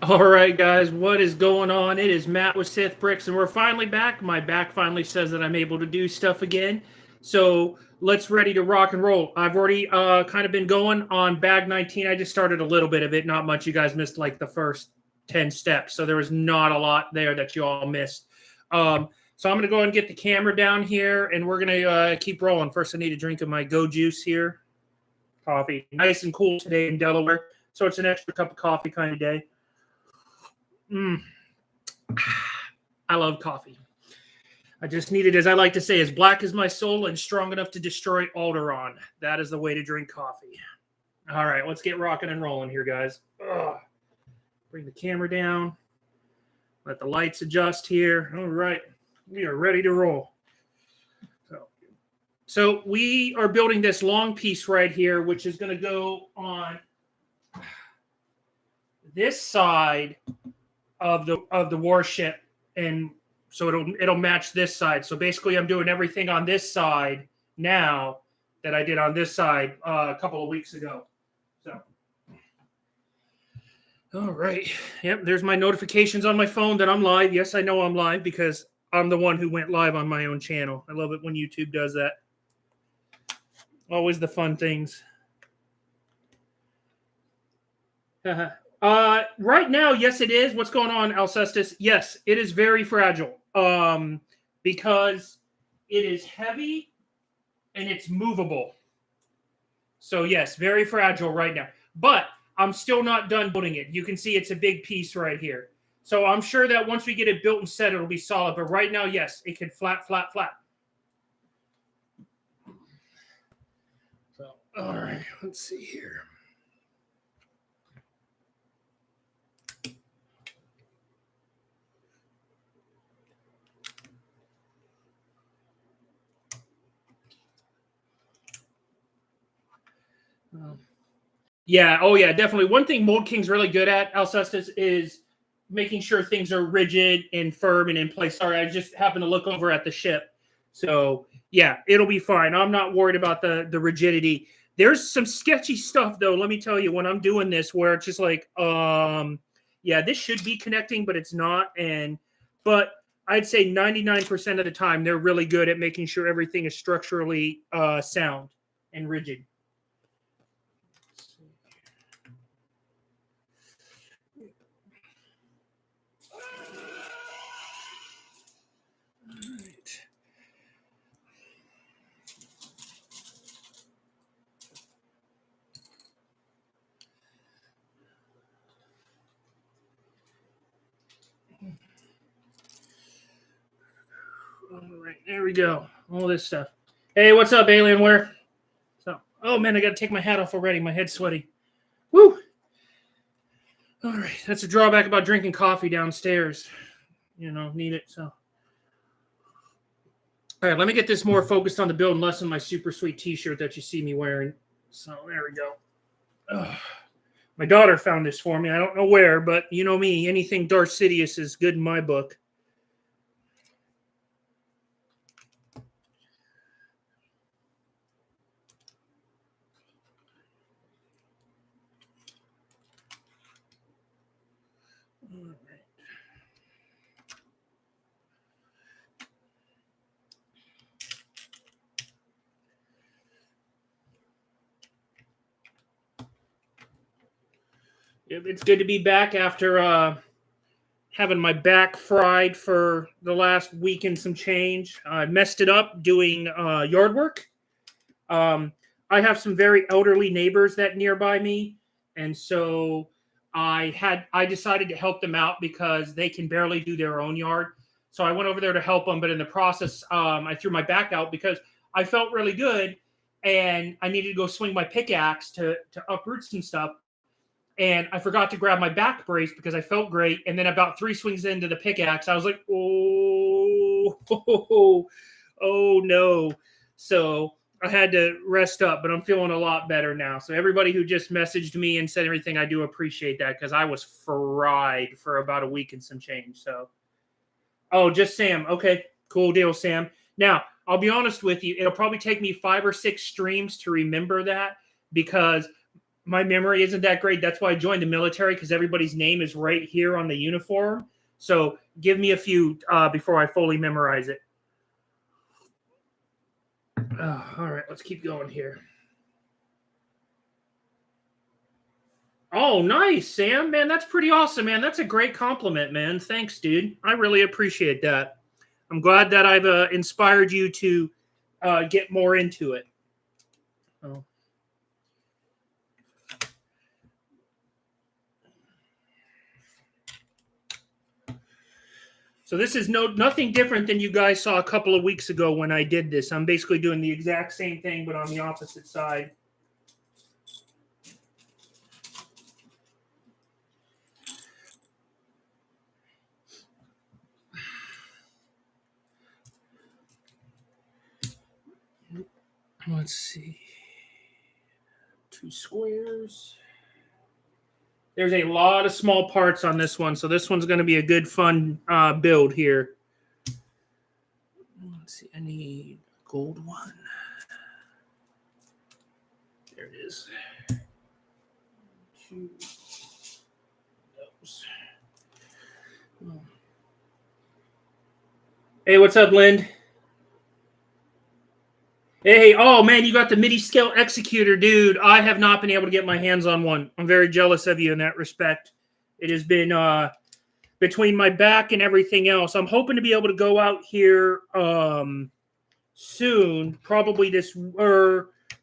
All right, guys, what is going on? It is Matt with Sith Bricks, and we're finally back. My back finally says that I'm able to do stuff again. So let's ready to rock and roll. I've already kind of been going on bag 19. I just started a little bit of it, not much. You guys missed like the first 10 steps, so there was not a lot there that you all missed. So I'm going to go ahead and get the camera down here, and we're going to keep rolling. First, I need a drink of my Go Juice here. Coffee. Nice and cool today in Delaware, so it's an extra cup of coffee kind of day. I love coffee. I just need it, as I like to say, as black as my soul and strong enough to destroy Alderaan. That is the way to drink coffee. All right, let's get rocking and rolling here, guys. Ugh. Bring the camera down. Let the lights adjust here. All right, we are ready to roll. So we are building this long piece right here, which is going to go on this side of the warship, and so it'll match this side. So basically, I'm doing everything on this side now that I did on this side a couple of weeks ago. So, all right, yep. There's my notifications on my phone that I'm live. Yes, I know I'm live because I'm the one who went live on my own channel. I love it when YouTube does that. Always the fun things. Right now, yes, it is. What's going on, Alcestis? Yes, it is very fragile. Because it is heavy and it's movable. So yes, very fragile right now. But I'm still not done building it. You can see it's a big piece right here. So I'm sure that once we get it built and set, it'll be solid. But right now, yes, it can flat. So, all right, let's see here. Yeah, oh yeah, definitely. One thing Mold King's really good at, Alcestis, is making sure things are rigid and firm and in place. Sorry, I just happened to look over at the ship. So yeah, it'll be fine. I'm not worried about the rigidity. There's some sketchy stuff though, let me tell you, when I'm doing this, where it's just like, yeah, this should be connecting, but it's not. But I'd say 99% of the time they're really good at making sure everything is structurally sound and rigid. All right, there we go. All this stuff. Hey, what's up, Alienware? So, oh man, I got to take my hat off already. My head's sweaty. Woo! All right, that's a drawback about drinking coffee downstairs. You know, need it. So, all right, let me get this more focused on the build and less on my super sweet T-shirt that you see me wearing. So there we go. Ugh. My daughter found this for me. I don't know where, but you know me. Anything Darth Sidious is good in my book. It's good to be back after having my back fried for the last week and some change. I messed it up doing yard work. I have some very elderly neighbors that nearby me, and so I decided to help them out because they can barely do their own yard. So I went over there to help them, but in the process, I threw my back out because I felt really good, and I needed to go swing my pickaxe to uproot some stuff. And I forgot to grab my back brace because I felt great. And then about 3 swings into the pickaxe, I was like, oh no. So I had to rest up, but I'm feeling a lot better now. So everybody who just messaged me and said everything, I do appreciate that because I was fried for about a week and some change. So, oh, just Sam. Okay, cool deal, Sam. Now, I'll be honest with you. It'll probably take me 5 or 6 streams to remember that because my memory isn't that great. That's why I joined the military, because everybody's name is right here on the uniform. So give me a few before I fully memorize it. All right, let's keep going here. Oh, nice, Sam. Man, that's pretty awesome, man. That's a great compliment, man. Thanks, dude. I really appreciate that. I'm glad that I've inspired you to get more into it. Oh. So this is nothing different than you guys saw a couple of weeks ago when I did this. I'm basically doing the exact same thing, but on the opposite side. Let's see. 2 squares. There's a lot of small parts on this one, so this one's going to be a good, fun build here. Let's see. I need a gold one. There it is. 2 those. Oh. Hey, what's up, Lind? Hey, oh man, you got the MIDI scale executor, dude. I have not been able to get my hands on one. I'm very jealous of you in that respect. It has been between my back and everything else. I'm hoping to be able to go out here soon, probably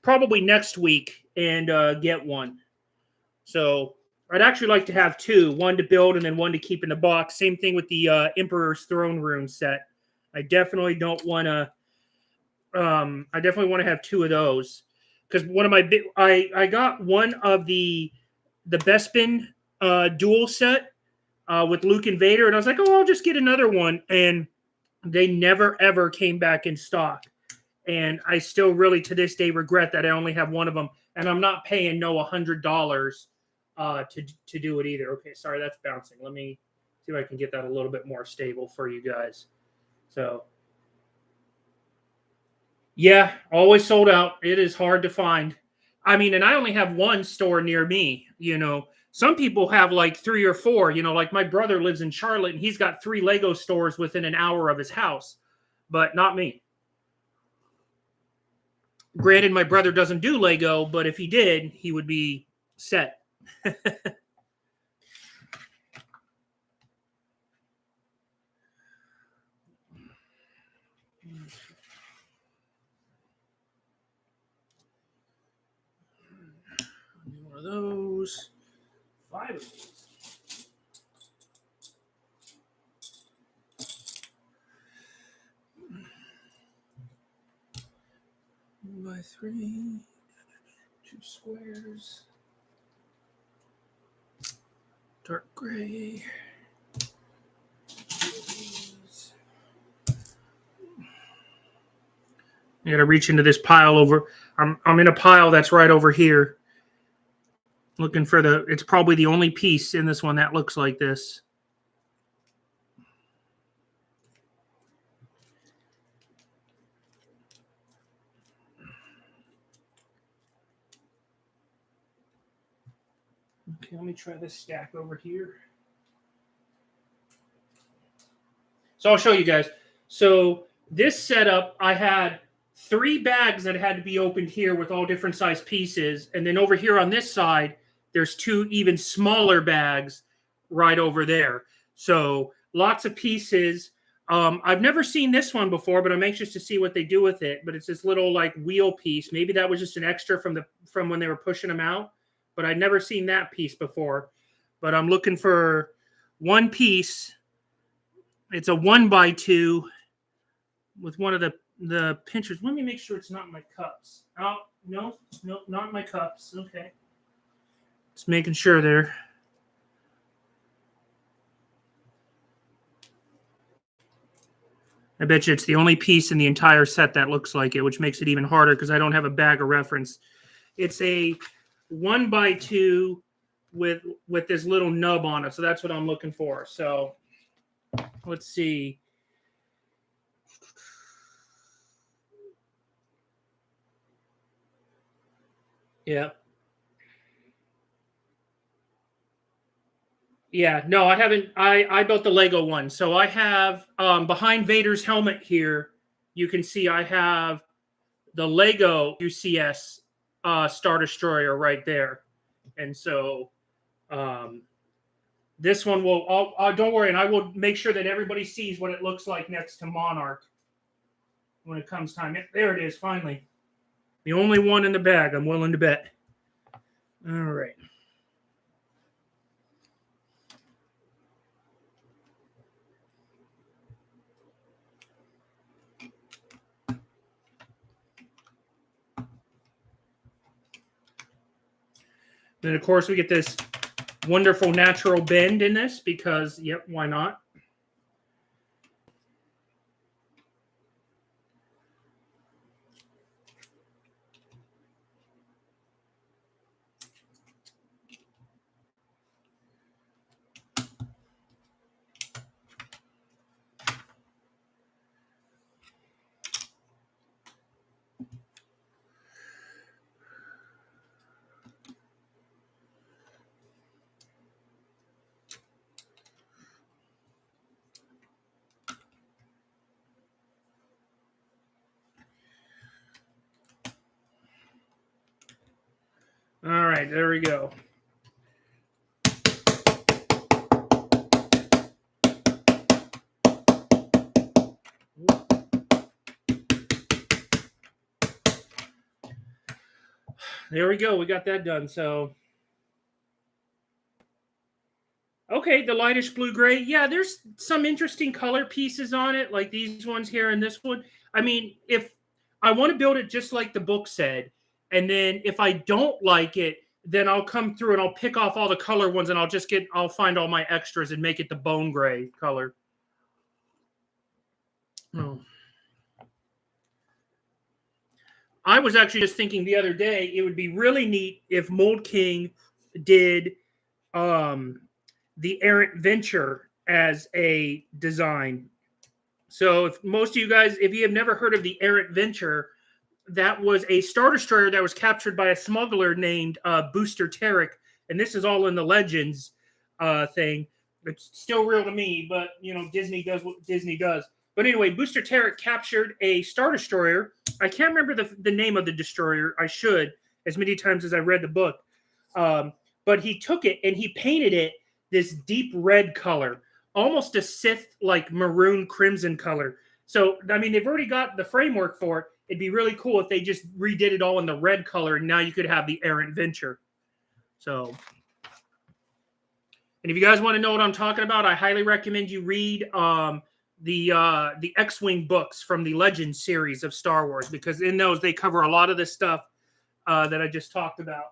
probably next week, and get one. So I'd actually like to have 2, one to build and then one to keep in the box. Same thing with the Emperor's Throne Room set. I definitely don't want to. I definitely want to have 2 of those, because one of my I got one of the Bespin dual set with Luke and Vader, and I was like, oh, I'll just get another one, and they never ever came back in stock, and I still really to this day regret that I only have one of them, and I'm not paying $100 to do it either. Okay, sorry, that's bouncing. Let me see if I can get that a little bit more stable for you guys. So. Yeah, always sold out. It is hard to find. I mean, and I only have one store near me. Some people have like 3 or 4. Like my brother lives in Charlotte, and he's got 3 Lego stores within an hour of his house, but not me. Granted, my brother doesn't do Lego, but if he did, he would be set. One of those. 5 of these. By 3, 2 squares. Dark gray. I gotta reach into this pile over. I'm in a pile that's right over here. Looking for it's probably the only piece in this one that looks like this. Okay, let me try this stack over here. So I'll show you guys. So this setup, I had 3 bags that had to be opened here with all different size pieces. And then over here on this side, there's 2 even smaller bags right over there. So lots of pieces. I've never seen this one before, but I'm anxious to see what they do with it. But it's this little like wheel piece. Maybe that was just an extra from when they were pushing them out. But I'd never seen that piece before. But I'm looking for one piece. It's a 1x2 with one of the pinchers. Let me make sure it's not in my cups. Oh, no, not in my cups. Okay. Just making sure there. I bet you it's the only piece in the entire set that looks like it, which makes it even harder because I don't have a bag of reference. It's a 1x2 with this little nub on it. So that's what I'm looking for. So let's see. Yeah. Yeah, no, I haven't. I built the Lego one, so I have behind Vader's helmet here. You can see I have the Lego UCS Star Destroyer right there, and so um, this one will. Don't worry, and I will make sure that everybody sees what it looks like next to Monarch when it comes time. There it is, finally. The only one in the bag, I'm willing to bet. All right. Then, of course, we get this wonderful natural bend in this because, yep, why not? All right, there we go. There we go. We got that done. So, okay, the lightish blue gray. Yeah, there's some interesting color pieces on it, like these ones here and this one. I mean, if I want to build it just like the book said, and then if I don't like it, then I'll come through and I'll pick off all the color ones and I'll find all my extras and make it the bone gray color. Oh. I was actually just thinking the other day, it would be really neat if Mold King did um, the Errant Venture as a design. So, if most of you guys, if you have never heard of the Errant Venture, that was a Star Destroyer that was captured by a smuggler named Booster Tarek, and this is all in the Legends thing. It's still real to me, but you know Disney does what Disney does. But anyway, Booster Tarek captured a Star Destroyer. I can't remember the name of the destroyer. I should, as many times as I read the book. But he took it and he painted it this deep red color, almost a Sith like maroon crimson color. So I mean, they've already got the framework for it. It'd be really cool if they just redid it all in the red color, and now you could have the Errant Venture. So, and if you guys want to know what I'm talking about, I highly recommend you read the X-wing books from the Legends series of Star Wars, because in those they cover a lot of this stuff that I just talked about.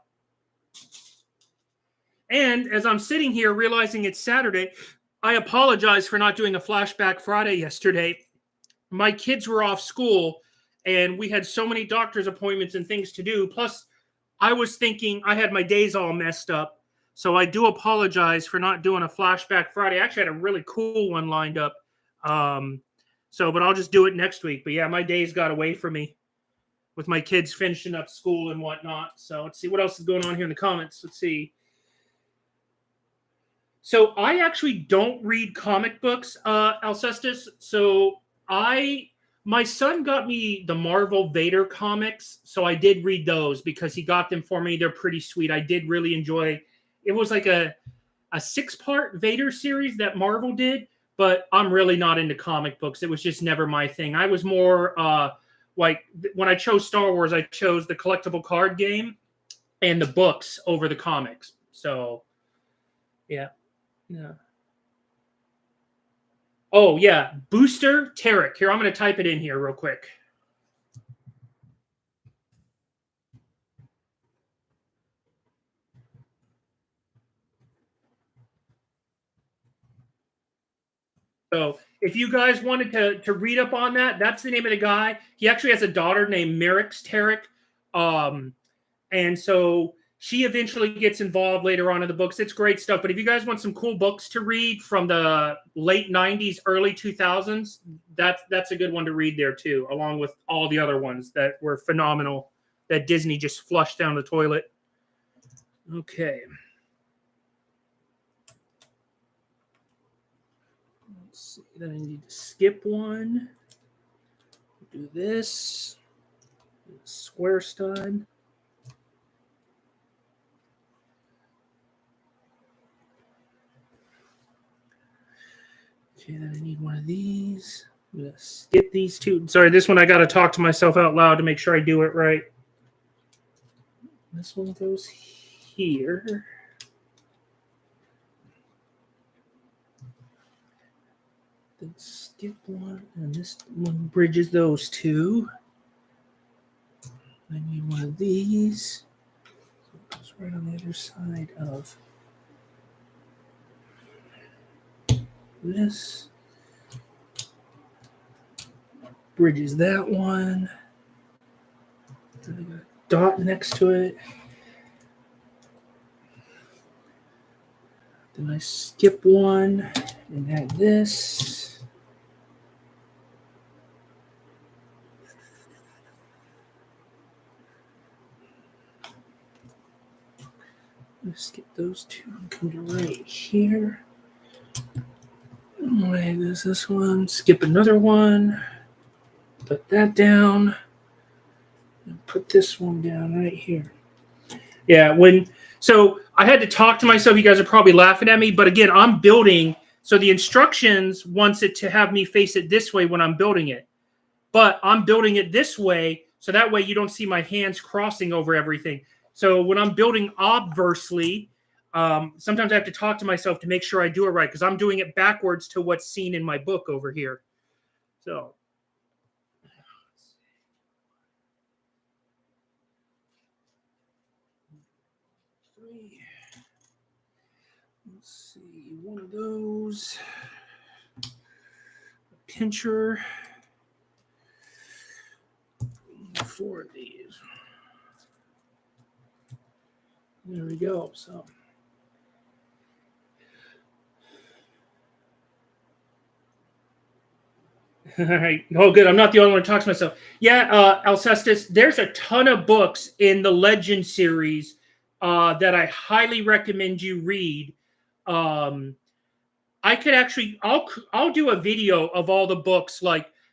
And as I'm sitting here realizing it's Saturday, I apologize for not doing a Flashback Friday yesterday. My kids were off school and we had so many doctor's appointments and things to do. Plus, I was thinking I had my days all messed up. So I do apologize for not doing a Flashback Friday. I actually had a really cool one lined up. But I'll just do it next week. But yeah, my days got away from me with my kids finishing up school and whatnot. So let's see what else is going on here in the comments. Let's see. So I actually don't read comic books, Alcestis. So my son got me the Marvel Vader comics, so I did read those because he got them for me. They're pretty sweet. I did really enjoy. It was like a 6-part Vader series that Marvel did, but I'm really not into comic books. It was just never my thing. I was more like when I chose Star Wars, I chose the collectible card game and the books over the comics. So, yeah. Yeah. Oh, yeah. Booster Tarek. Here, I'm going to type it in here real quick. So if you guys wanted to read up on that, that's the name of the guy. He actually has a daughter named Merrick's Tarek. And so she eventually gets involved later on in the books. It's great stuff. But if you guys want some cool books to read from the late 90s, early 2000s, that's a good one to read there too, along with all the other ones that were phenomenal that Disney just flushed down the toilet. Okay. Let's see. Then I need to skip one. Do this. Square stud. Okay, then I need one of these. I'm going to skip these two. Sorry, this one I got to talk to myself out loud to make sure I do it right. This one goes here. Then skip one, and this one bridges those two. I need one of these. So it goes right on the other side of this. Bridges that one. Then I got a dot next to it. Then I skip one and add this. Skip those two and come to right here. Right, there's this one. Skip another one. Put that down. And put this one down right here. Yeah, so I had to talk to myself. You guys are probably laughing at me, but again, I'm building. So the instructions wants it to have me face it this way when I'm building it. But I'm building it this way, so that way you don't see my hands crossing over everything. So when I'm building obversely, sometimes I have to talk to myself to make sure I do it right, because I'm doing it backwards to what's seen in my book over here. So let's see, one of those, a pincher, 4 of these. There we go. So all right. Oh, good. I'm not the only one who talks to myself. Yeah, Alcestis, there's a ton of books in the Legend series that I highly recommend you read. I could actually, I'll do a video of all the books,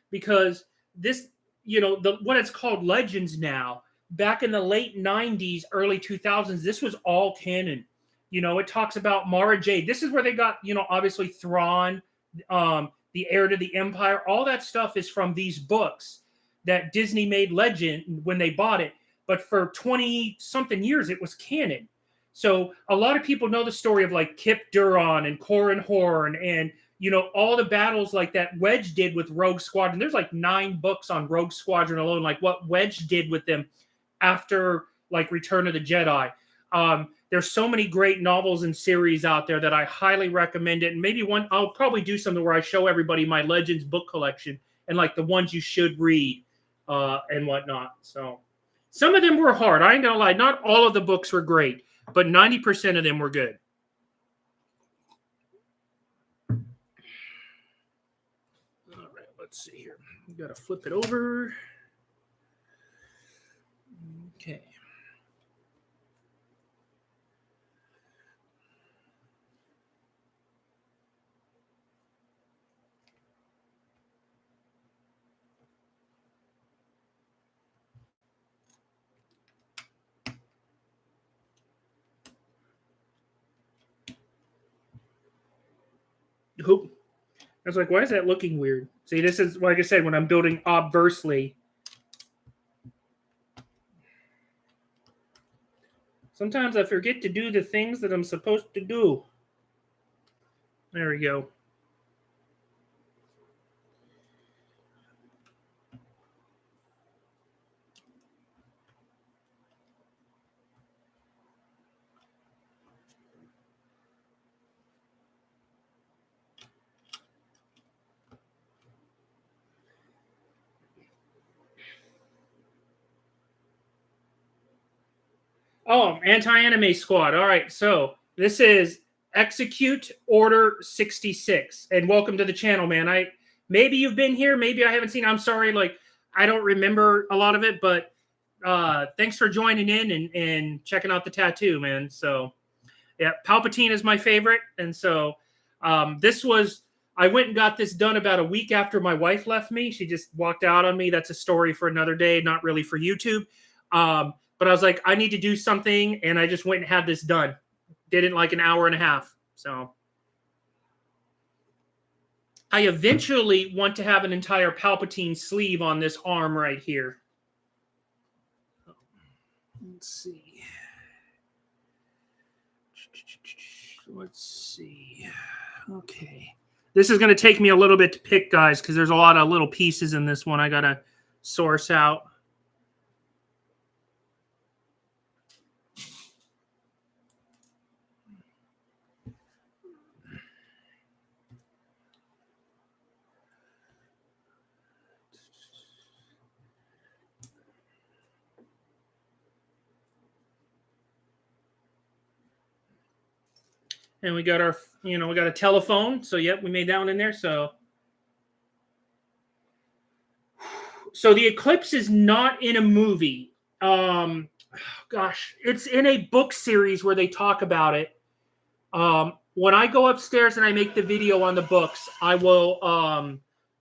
because this, what it's called Legends now. Back in the late 90s, early 2000s, this was all canon. It talks about Mara Jade. This is where they got, obviously Thrawn, the heir to the Empire. All that stuff is from these books that Disney made Legend when they bought it. But for 20-something years, it was canon. So a lot of people know the story of Kip Duron and Corran Horn and, all the battles like that Wedge did with Rogue Squadron. There's 9 books on Rogue Squadron alone, what Wedge did with them after Return of the Jedi. There's so many great novels and series out there that I highly recommend it. And maybe I'll probably do something where I show everybody my Legends book collection and the ones you should read and whatnot. So some of them were hard. I ain't gonna lie. Not all of the books were great, but 90% of them were good. All right, let's see here. We got to flip it over. Okay. Oop. I was like, why is that looking weird? See, this is, like I said, when I'm building obversely. Sometimes I forget to do the things that I'm supposed to do. There we go. Oh, anti-anime squad. All right, so this is Execute Order 66. And welcome to the channel, man. Maybe you've been here, maybe I haven't seen. I'm sorry, I don't remember a lot of it, but thanks for joining in and checking out the tattoo, man. So yeah, Palpatine is my favorite. And so this was I went and got this done about a week after my wife left me. She just walked out on me. That's a story for another day, not really for YouTube. But I was like, I need to do something, and I just went and had this done. Did it in like an hour and a half. So I eventually want to have an entire Palpatine sleeve on this arm right here. Let's see. Okay. This is going to take me a little bit to pick, guys, because there's a lot of little pieces in this one I got to source out. And we got our, we got a telephone. So, yep, we made that one in there. So the Eclipse is not in a movie. Gosh, it's in a book series where they talk about it. When I go upstairs and I make the video on the books, I will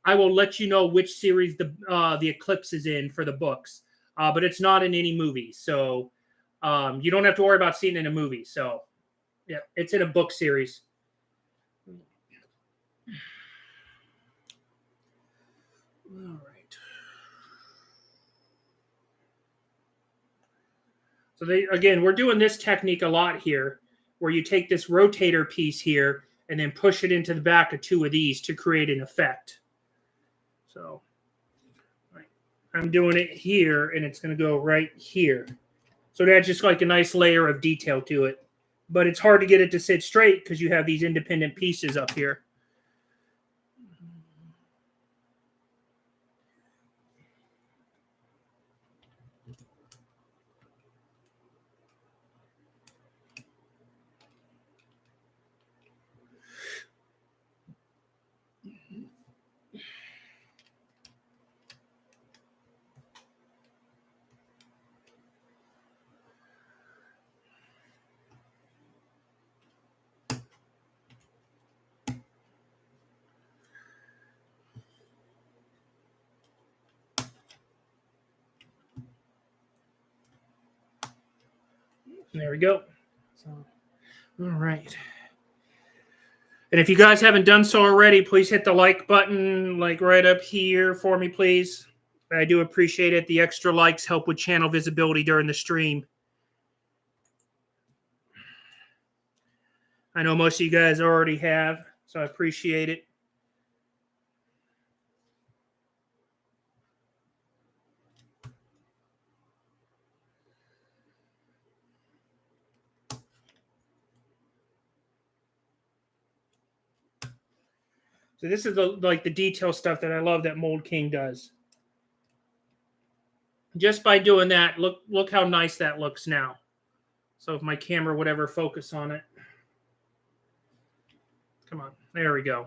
let you know which series the Eclipse is in for the books. But it's not in any movie. So you don't have to worry about seeing it in a movie. So yeah, it's in a book series. All right. So we're doing this technique a lot here, where you take this rotator piece here and then push it into the back of two of these to create an effect. So I'm doing it here, and it's going to go right here. So that's just like a nice layer of detail to it. But it's hard to get it to sit straight because you have these independent pieces up here. There we go. So, all right. And if you guys haven't done so already, please hit the like button, like right up here for me, please. I do appreciate it. The extra likes help with channel visibility during the stream. I know most of you guys already have, so I appreciate it. So this is the detail stuff that I love that Mould King does. Just by doing that, look how nice that looks now. So if my camera would ever focus on it. Come on, there we go.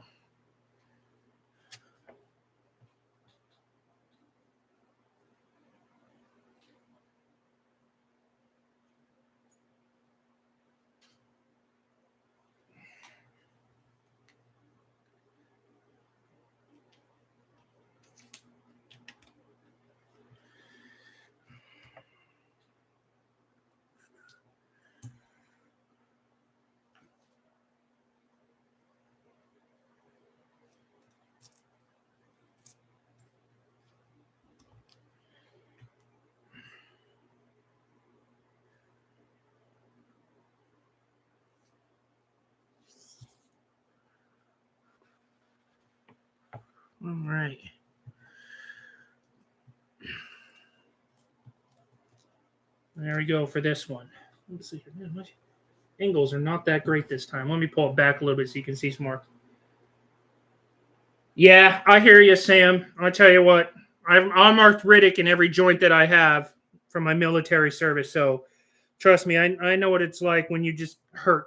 All right. There we go for this one. Let's see. My angles are not that great this time. Let me pull it back a little bit so you can see some more. Yeah, I hear you, Sam. I'll tell you what. I'm arthritic in every joint that I have from my military service. So trust me, I know what it's like when you just hurt.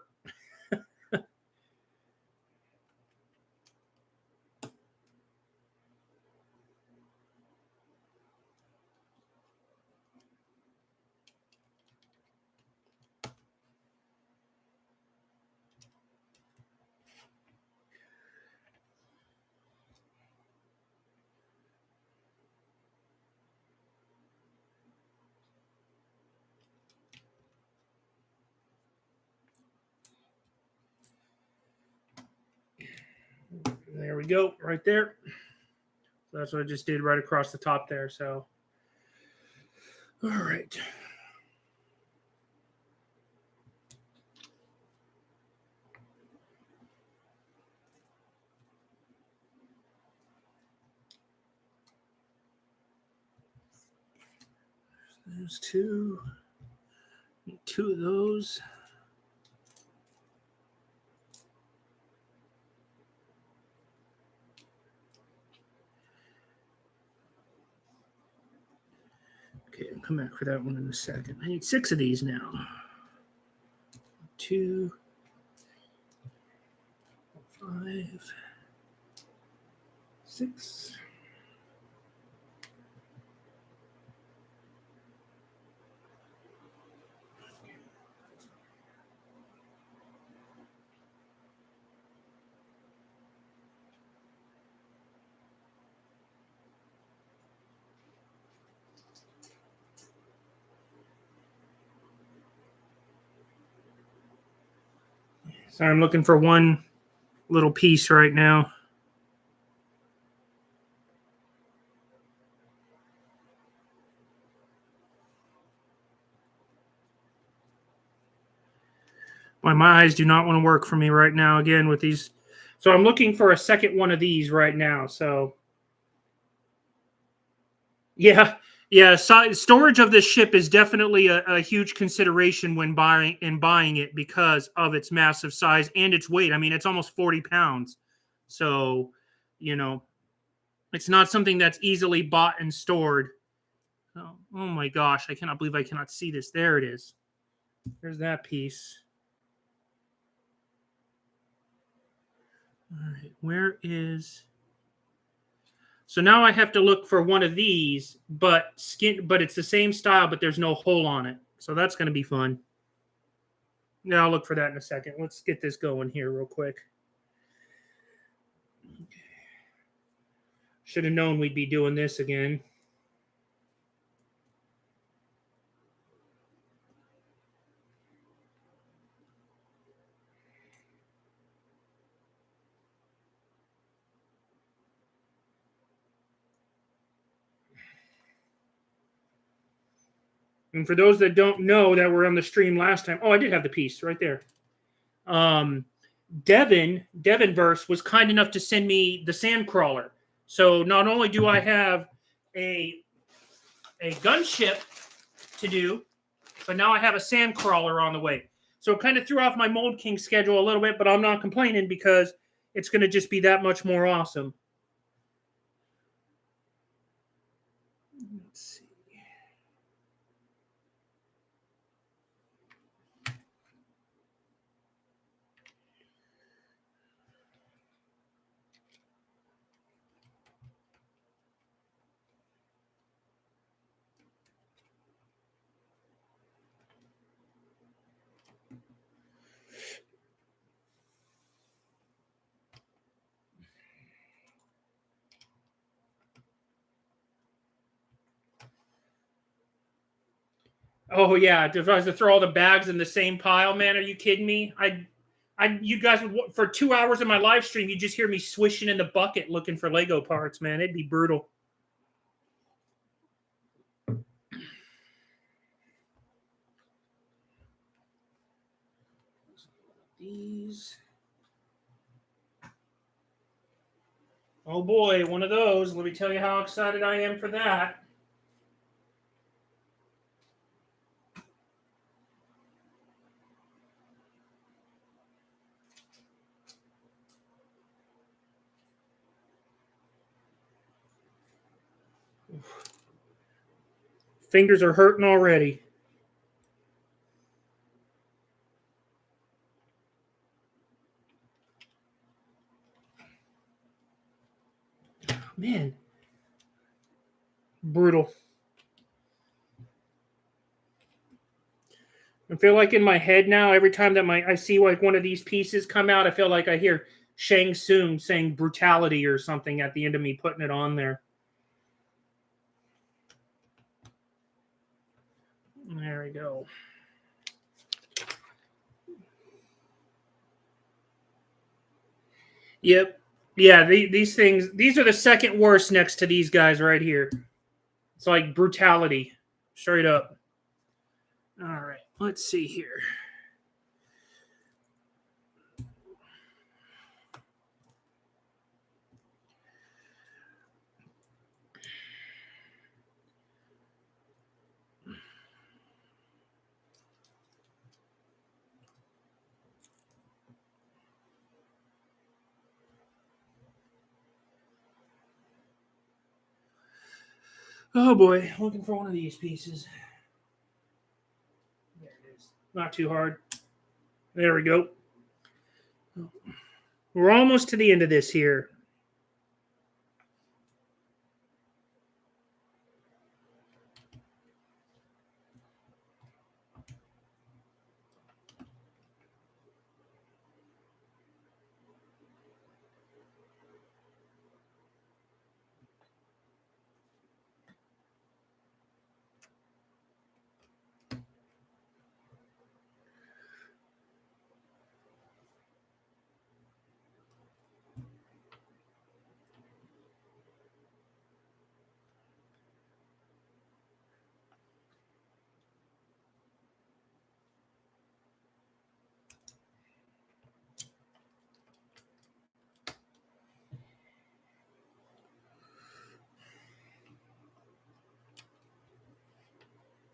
we go, right there. So that's what I just did right across the top there. So, all right. There's two. Need two of those. Okay, I'll come back for that one in a second. I need 6 of these now. 2, 5, 6. Sorry, I'm looking for one little piece right now. My eyes do not want to work for me right now again with these. So I'm looking for a second one of these right now. So yeah, yeah. Storage of this ship is definitely a huge consideration when buying it because of its massive size and its weight. I mean, it's almost 40 pounds. So, you know, it's not something that's easily bought and stored. Oh my gosh, I cannot believe I cannot see this. There it is. There's that piece. All right, where is... So now I have to look for one of these, but it's the same style, but there's no hole on it. So that's going to be fun. Yeah, I'll look for that in a second. Let's get this going here real quick. Should have known we'd be doing this again. And for those that don't know that were on the stream last time, I did have the piece right there. Devinverse was kind enough to send me the Sandcrawler. So not only do I have a gunship to do, but now I have a Sandcrawler on the way. So it kind of threw off my Mold King schedule a little bit, but I'm not complaining because it's going to just be that much more awesome. Let's see. Oh yeah, if I was to throw all the bags in the same pile, man, are you kidding me? You guys would, for 2 hours of my live stream, you just hear me swishing in the bucket looking for Lego parts, man. It'd be brutal. These. Oh boy, one of those. Let me tell you how excited I am for that. Fingers are hurting already. Man. Brutal. I feel like in my head now, every time that I see like one of these pieces come out, I feel like I hear Shang Tsung saying brutality or something at the end of me putting it on there. There we go. Yep. Yeah, these things, these are the second worst next to these guys right here. It's like brutality, straight up. All right, let's see here. Oh boy, looking for one of these pieces. There it is. Not too hard. There we go. We're almost to the end of this here.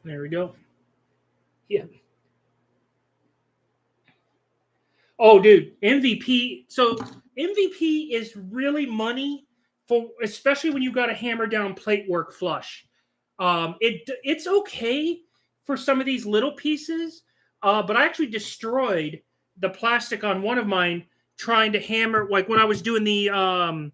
There we go. Yeah. Oh, dude, MVP. So MVP is really money for, especially when you got a hammer down plate work flush. It's okay for some of these little pieces, but I actually destroyed the plastic on one of mine trying to hammer, like when I was doing the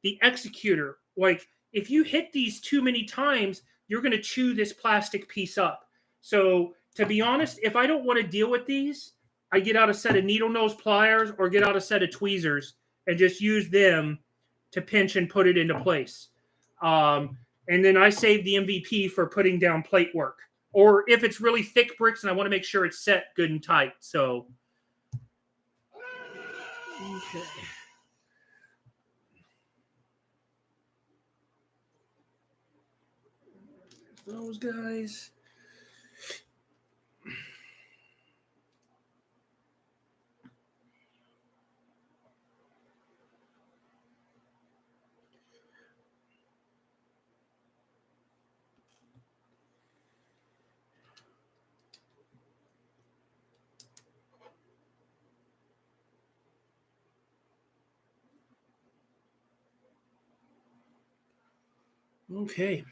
executor. Like if you hit these too many times, you're going to chew this plastic piece up. So to be honest, if I don't want to deal with these, I get out a set of needle nose pliers or get out a set of tweezers and just use them to pinch and put it into place. And then I save the MVP for putting down plate work. Or if it's really thick bricks and I want to make sure it's set good and tight. So, okay. Those guys. Okay.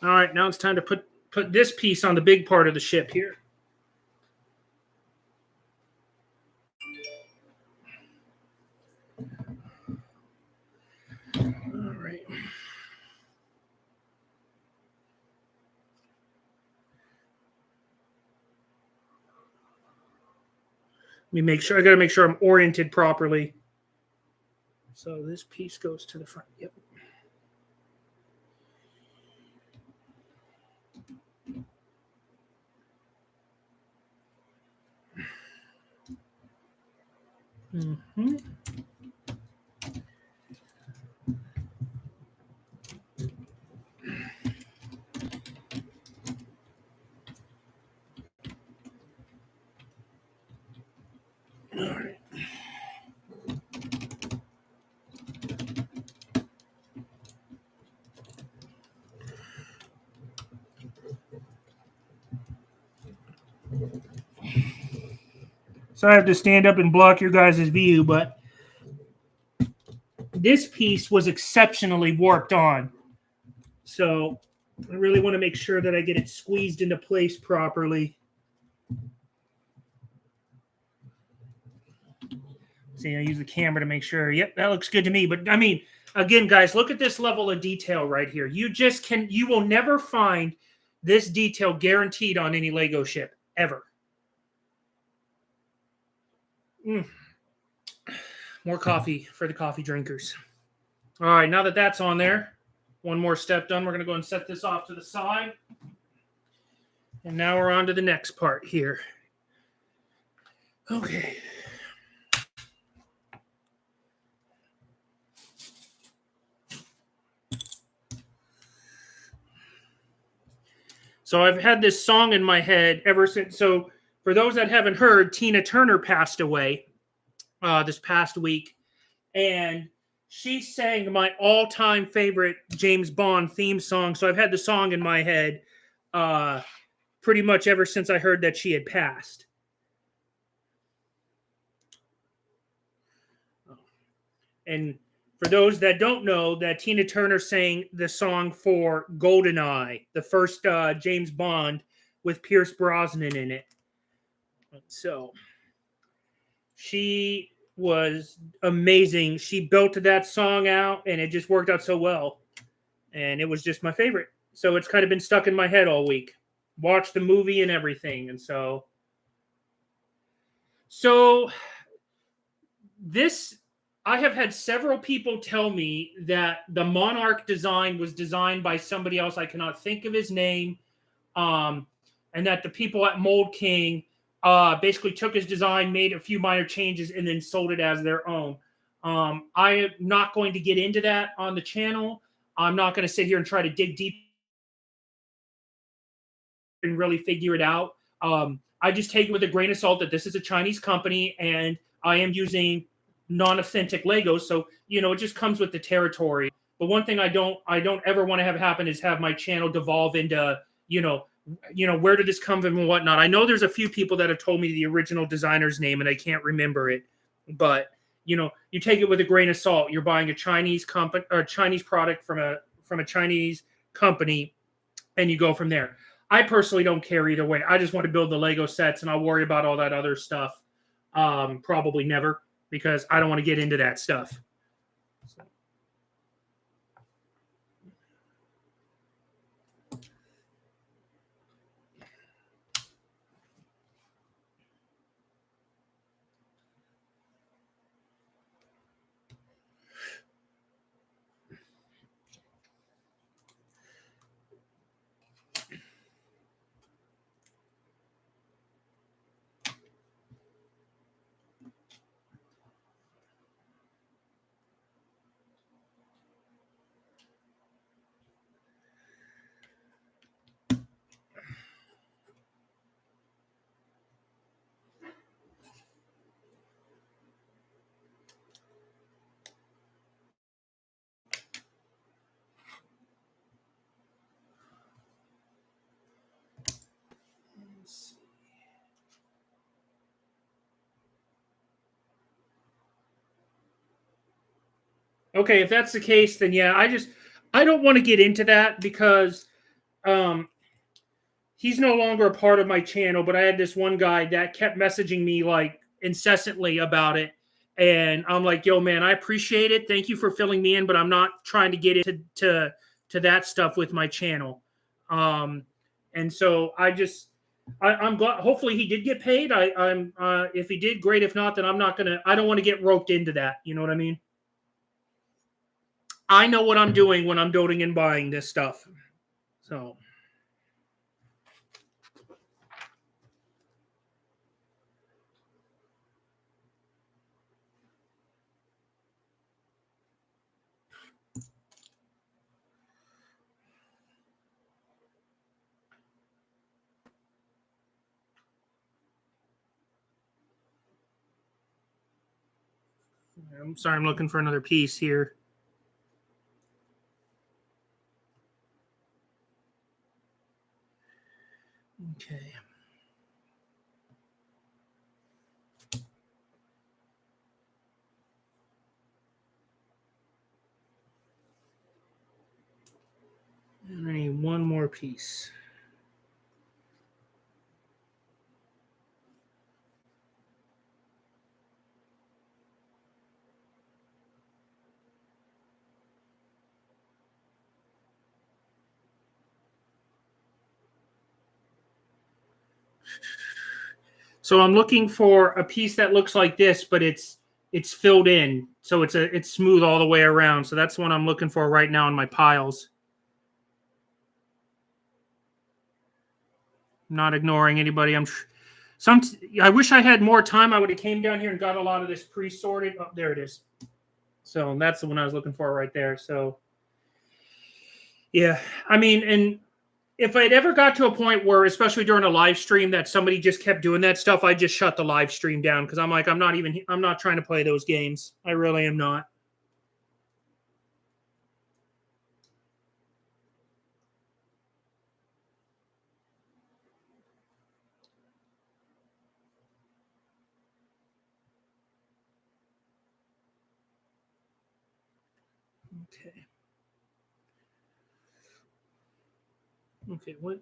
All right, now it's time to put this piece on the big part of the ship here. All right. Let me make sure. I got to make sure I'm oriented properly. So this piece goes to the front. Yep. Mm-hmm. All right. So I have to stand up and block your guys' view, but this piece was exceptionally warped on. So I really want to make sure that I get it squeezed into place properly. See, I use the camera to make sure. Yep, that looks good to me. But I mean, again, guys, look at this level of detail right here. You will never find this detail guaranteed on any Lego ship, ever. More coffee for the coffee drinkers. All right, now that that's on there, one more step done. We're going to go and set this off to the side. And now we're on to the next part here. Okay. So I've had this song in my head ever since. So for those that haven't heard, Tina Turner passed away this past week, and she sang my all-time favorite James Bond theme song. So I've had the song in my head pretty much ever since I heard that she had passed. And for those that don't know, that Tina Turner sang the song for GoldenEye, the first James Bond with Pierce Brosnan in it. So she was amazing. She built that song out, and it just worked out so well. And it was just my favorite. So it's kind of been stuck in my head all week. Watched the movie and everything. And so this, I have had several people tell me that the Monarch design was designed by somebody else. I cannot think of his name. And that the people at Mould King basically took his design, made a few minor changes, and then sold it as their own. I am not going to get into that on the channel. I'm not going to sit here and try to dig deep and really figure it out. I just take it with a grain of salt that this is a Chinese company, and I am using non-authentic Legos. So, it just comes with the territory. But one thing I don't ever want to have happen is have my channel devolve into, where did this come from and whatnot. I know there's a few people that have told me the original designer's name, and I can't remember it. But, you take it with a grain of salt. You're buying a Chinese company or Chinese product from a Chinese company, and you go from there. I personally don't care either way. I just want to build the Lego sets, and I'll worry about all that other stuff probably never, because I don't want to get into that stuff. So. Okay, if that's the case, then yeah, I don't want to get into that because he's no longer a part of my channel, but I had this one guy that kept messaging me like incessantly about it. And I'm like, yo, man, I appreciate it. Thank you for filling me in, but I'm not trying to get into to that stuff with my channel. And so I'm glad. Hopefully he did get paid. I'm if he did, great. If not, then I don't want to get roped into that. You know what I mean? I know what I'm doing when I'm building and buying this stuff. So. I'm sorry, I'm looking for another piece here. Okay. And I need one more piece. So I'm looking for a piece that looks like this, but it's filled in, so it's smooth all the way around. So that's what I'm looking for right now in my piles. I'm not ignoring anybody. I wish I had more time. I would have came down here and got a lot of this pre-sorted. Oh, there it is. So that's the one I was looking for right there. So yeah, I mean, and if it ever got to a point where, especially during a live stream, that somebody just kept doing that stuff, I just shut the live stream down because I'm like, I'm not trying to play those games. I really am not. Okay. Okay, what?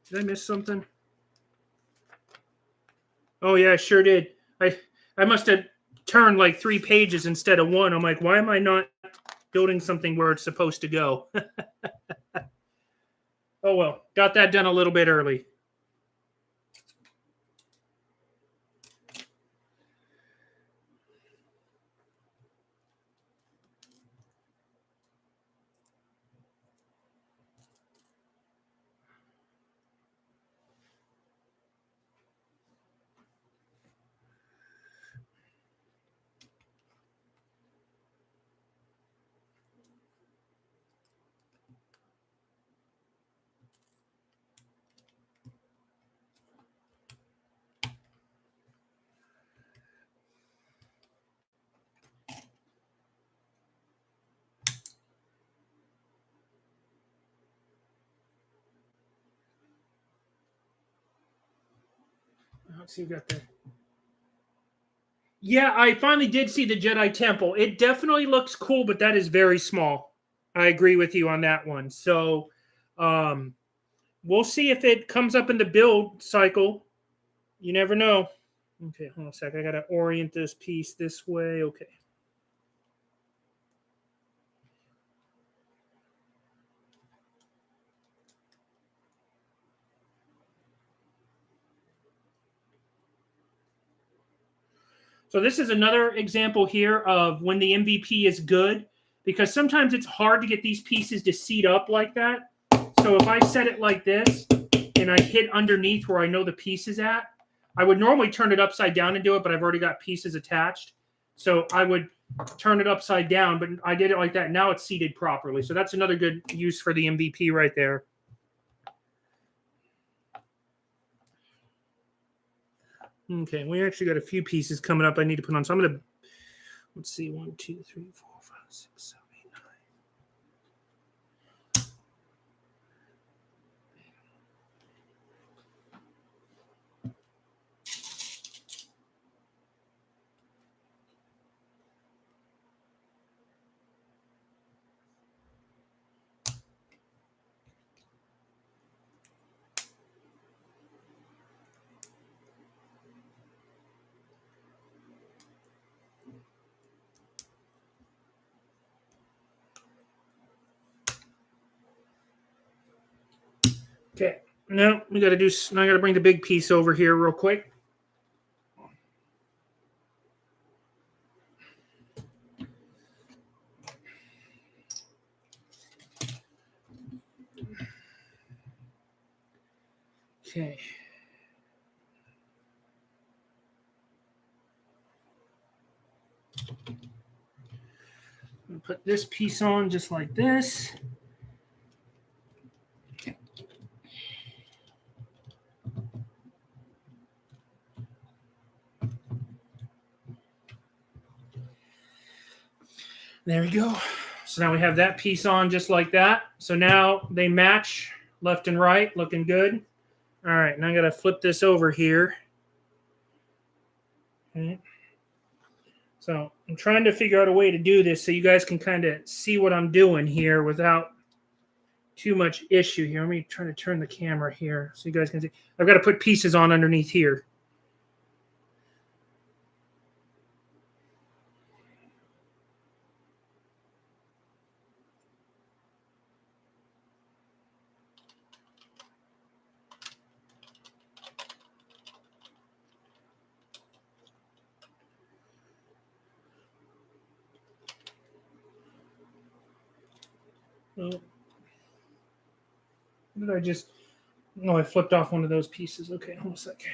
Did I miss something? Oh yeah, I sure did. I must have turned like 3 pages instead of one. I'm like, why am I not building something where it's supposed to go? Oh well, got that done a little bit early. Let's see, we got that. Yeah, I finally did see the Jedi Temple. It definitely looks cool, but that is very small. I agree with you on that one. So, um, we'll see if it comes up in the build cycle. You never know. Okay, hold on a sec. I gotta orient this piece this way. Okay. So this is another example here of when the MVP is good, because sometimes it's hard to get these pieces to seat up like that. So if I set it like this and I hit underneath where I know the piece is at, I would normally turn it upside down and do it, but I've already got pieces attached. So I would turn it upside down, but I did it like that. Now it's seated properly. So that's another good use for the MVP right there. Okay, we actually got a few pieces coming up I need to put on. So I'm going to, let's see, 1, 2, 3, 4, 5, 6, 7, 8. Okay, now we got to do, now I got to bring the big piece over here real quick. Okay. Put this piece on just like this. There we go. So now we have that piece on just like that. So now they match left and right, looking good. All right, now I got to flip this over here. Okay. So I'm trying to figure out a way to do this so you guys can kind of see what I'm doing here without too much issue here. Let me try to turn the camera here so you guys can see. I've got to put pieces on underneath here. Oh. Did I just... No, I flipped off one of those pieces. Okay, hold on a second.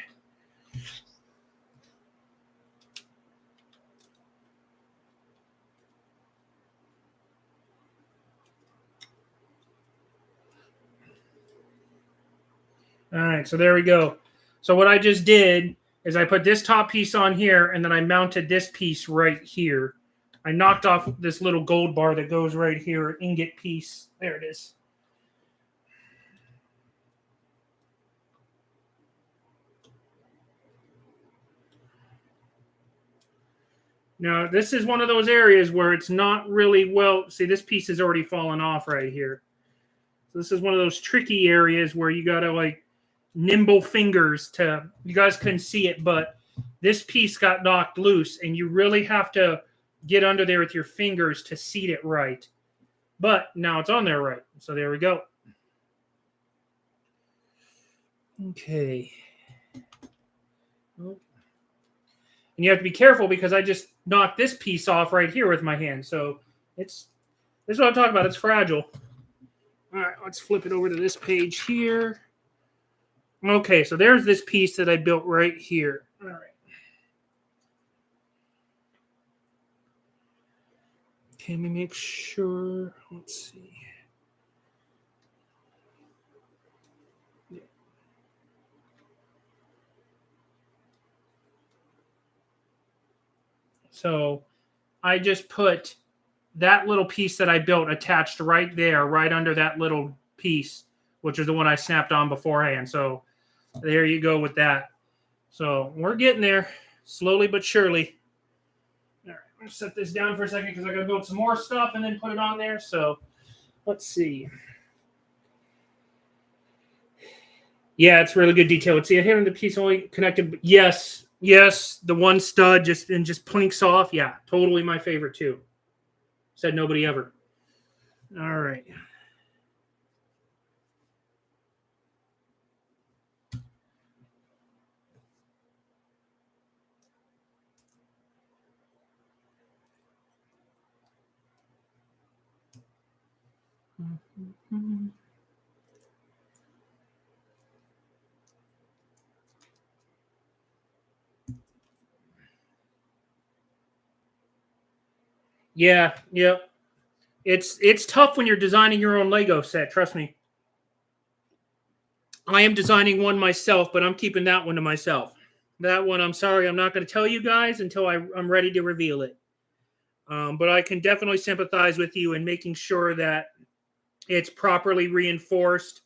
All right, so there we go. So what I just did is I put this top piece on here, and then I mounted this piece right here. I knocked off this little gold bar that goes right here, ingot piece. There it is. Now, this is one of those areas where it's not really well. See, this piece is already fallen off right here. So this is one of those tricky areas where you got to like nimble fingers to, you guys couldn't see it, but this piece got knocked loose and you really have to get under there with your fingers to seat it right. But now it's on there right. So there we go. Okay. And you have to be careful because I just knocked this piece off right here with my hand. So this is what I'm talking about. It's fragile. All right, let's flip it over to this page here. Okay, so there's this piece that I built right here. All right. Okay, let me make sure. Let's see. So I just put that little piece that I built attached right there, right under that little piece, which is the one I snapped on beforehand. So there you go with that. So we're getting there slowly but surely. All right, I'm going to set this down for a second because I got to build some more stuff and then put it on there. So let's see. Yeah, it's really good detail. Let's see, I hit on the piece only connected. Yes, the one stud just plinks off. Yeah, totally my favorite too. Said nobody ever. All right. Yeah, yep. It's tough when you're designing your own Lego set. Trust me. I am designing one myself, but I'm keeping that one to myself. That one, I'm sorry, I'm not going to tell you guys until I'm ready to reveal it. But I can definitely sympathize with you in making sure that it's properly reinforced.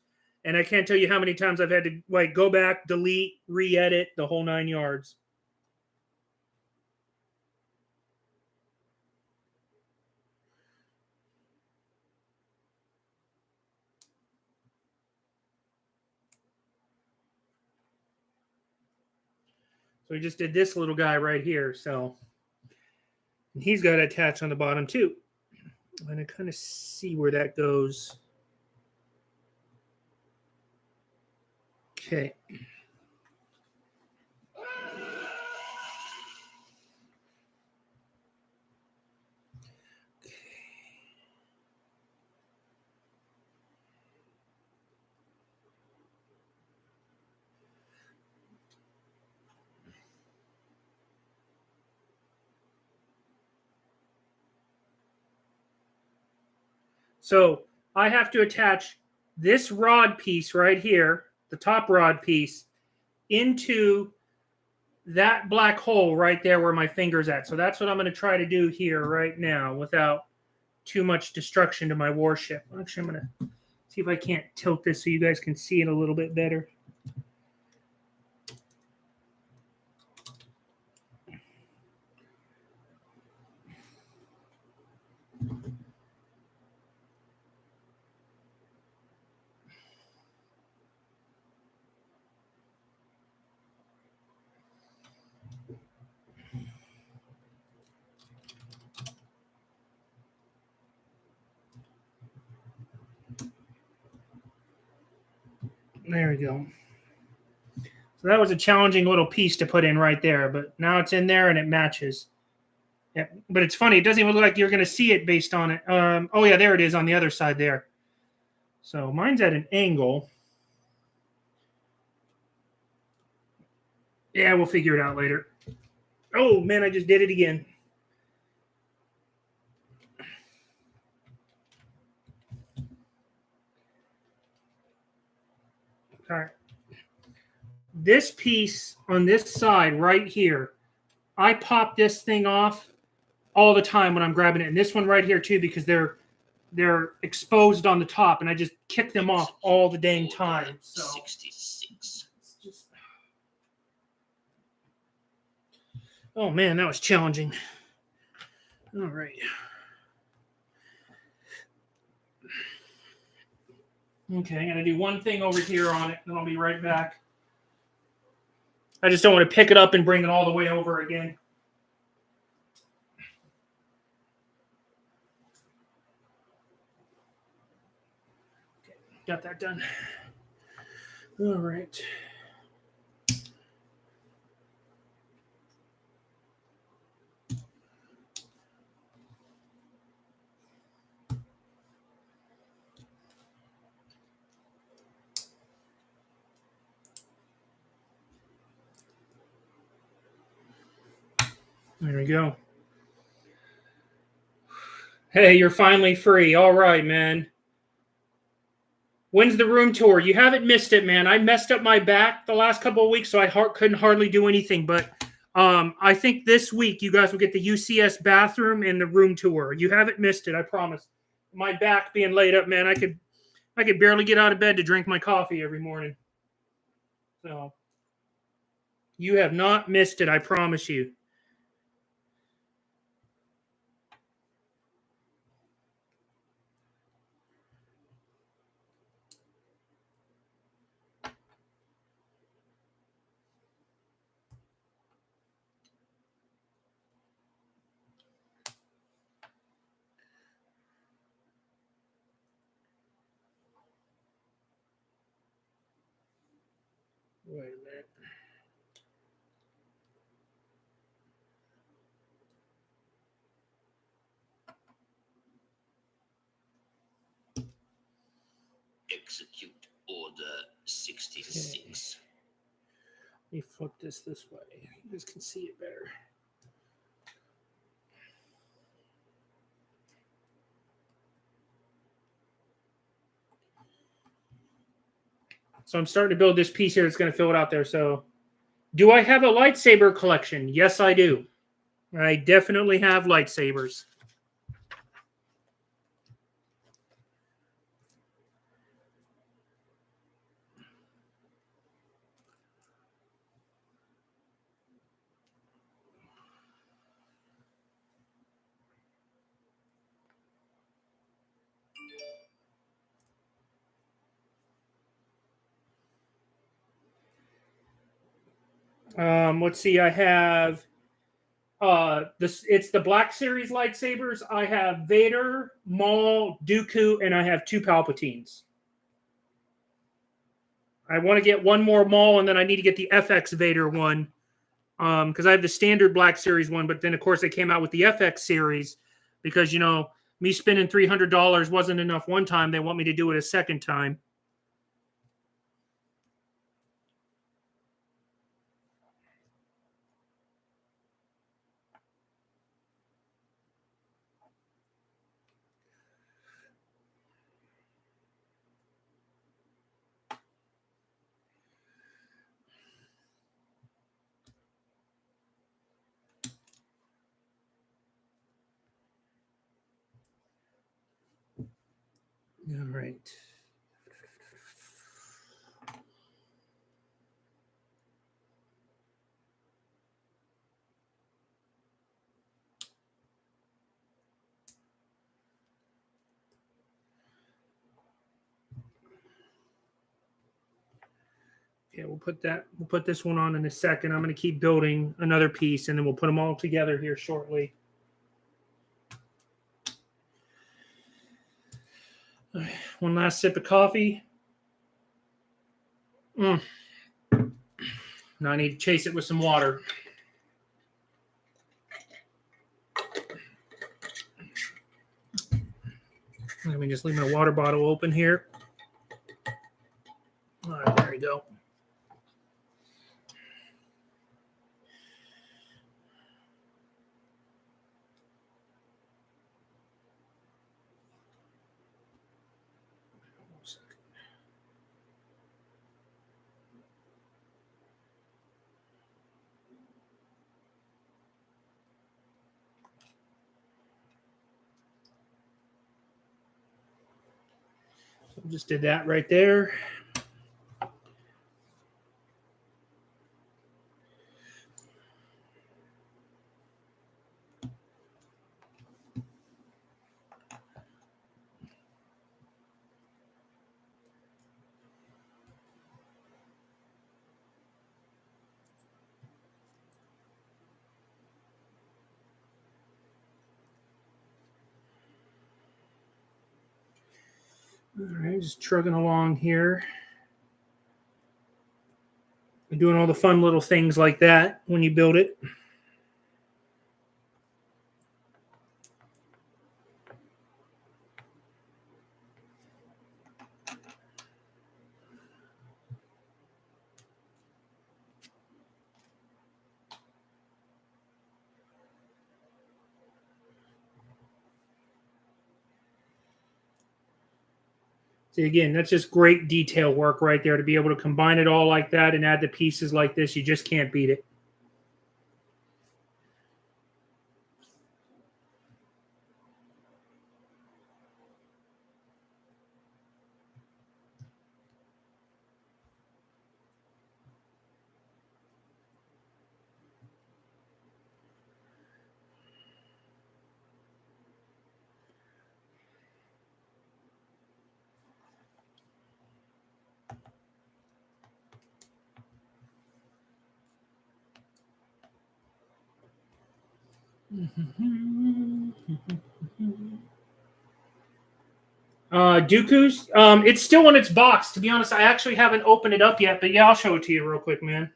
And I can't tell you how many times I've had to like go back, delete, re-edit the whole 9 yards. So we just did this little guy right here. So he's got to attach on the bottom too. I'm going to kind of see where that goes. Okay. So I have to attach this rod piece right here, the top rod piece, into that black hole right there where my finger's at. So that's what I'm going to try to do here right now without too much destruction to my warship. Actually, I'm going to see if I can't tilt this so you guys can see it a little bit better. There we go. So that was a challenging little piece to put in right there, but now it's in there and it matches. Yeah, but it's funny. It doesn't even look like you're going to see it based on it. Oh, yeah, there it is on the other side there. So mine's at an angle. Yeah, we'll figure it out later. Oh, man, I just did it again. All right. this piece on this side right here, I pop this thing off all the time when I'm grabbing it. And this one right here too, because they're exposed on the top, and I just kick them off all the dang time. So 66. Just... Oh man, that was challenging. All right. Okay, I'm gonna do one thing over here on it, then I'll be right back. I just don't want to pick it up and bring it all the way over again. Okay, got that done. All right. There we go. Hey, you're finally free. All right, man. When's the room tour? You haven't missed it, man. I messed up my back the last couple of weeks, so I couldn't hardly do anything. But I think this week you guys will get the UCS bathroom and the room tour. You haven't missed it, I promise. My back being laid up, man, I could barely get out of bed to drink my coffee every morning. So you have not missed it, I promise you. Wait a minute. Execute order 66. Okay. Let me flip this way. You guys can see it better. So I'm starting to build this piece here that's going to fill it out there. So do I have a lightsaber collection? Yes, I do. I definitely have lightsabers. Let's see. I have it's the Black Series lightsabers. I have Vader, Maul, Dooku, and I have 2 Palpatines. I want to get one more Maul, and then I need to get the FX Vader one. Because I have the standard Black Series one, but then of course they came out with the FX series because me spending $300 wasn't enough one time. They want me to do it a second time. All right. Yeah, we'll put this one on in a second. I'm going to keep building another piece, and then we'll put them all together here shortly. All right, one last sip of coffee. Now I need to chase it with some water. Let me just leave my water bottle open here. All right, there we go. Just did that right there. All right, just trugging along here. Doing all the fun little things like that when you build it. See, again, that's just great detail work right there to be able to combine it all like that and add the pieces like this. You just can't beat it. Dooku's. It's still in its box. To be honest, I actually haven't opened it up yet, but yeah, I'll show it to you real quick, man.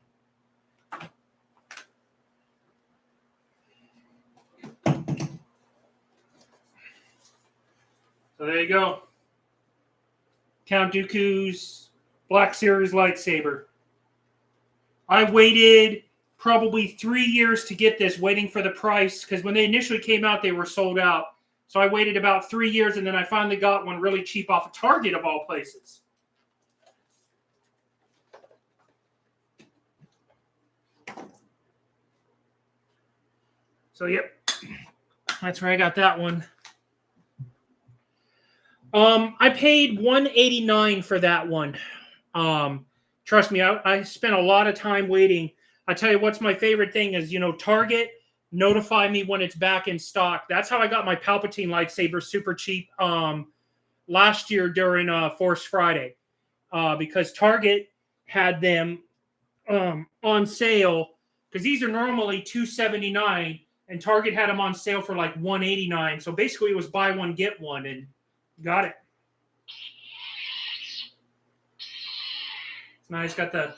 So there you go. Count Dooku's Black Series lightsaber. I waited probably 3 years to get this, waiting for the price, because when they initially came out, they were sold out. So I waited about 3 years, and then I finally got one really cheap off of Target, of all places. So, yep, that's where I got that one. I paid $189 for that one. Trust me, I spent a lot of time waiting. I tell you what's my favorite thing is, Target notify me when it's back in stock. That's how I got my Palpatine lightsaber super cheap last year during Force Friday, because Target had them on sale, because these are normally $279, and Target had them on sale for like $189. So basically, it was buy one get one, and got it. It's nice. Got the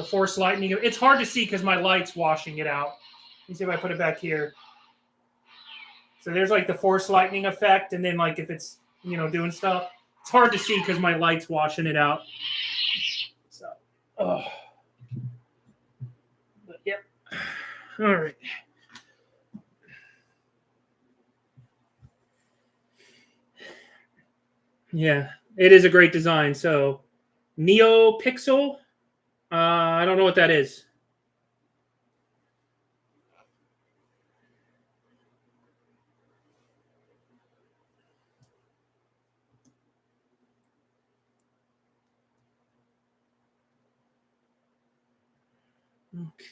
Force lightning. It's hard to see because my light's washing it out. Let me see if I put it back here. So there's like the Force lightning effect, and then like if it's doing stuff, it's hard to see because my light's washing it out. So, but yep. All right. Yeah, it is a great design. So, NeoPixel. I don't know what that is.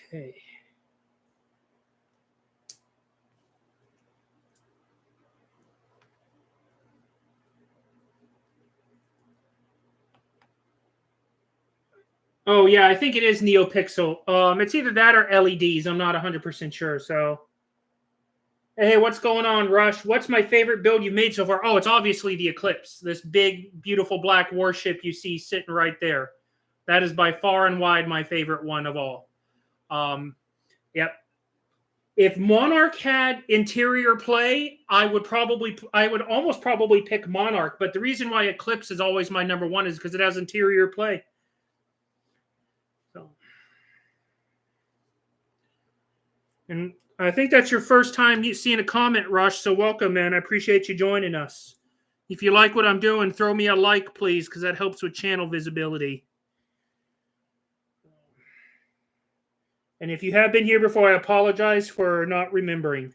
Okay. Oh, yeah, I think it is NeoPixel. It's either that or LEDs. I'm not 100% sure. So, hey, what's going on, Rush? What's my favorite build you've made so far? Oh, it's obviously the Eclipse. This big, beautiful black warship you see sitting right there. That is by far and wide my favorite one of all. Yep. If Monarch had interior play, I would almost probably pick Monarch. But the reason why Eclipse is always my number one is because it has interior play. So, and I think that's your first time seeing a comment, Rush. So welcome, man. I appreciate you joining us. If you like what I'm doing, throw me a like, please, because that helps with channel visibility. And if you have been here before, I apologize for not remembering.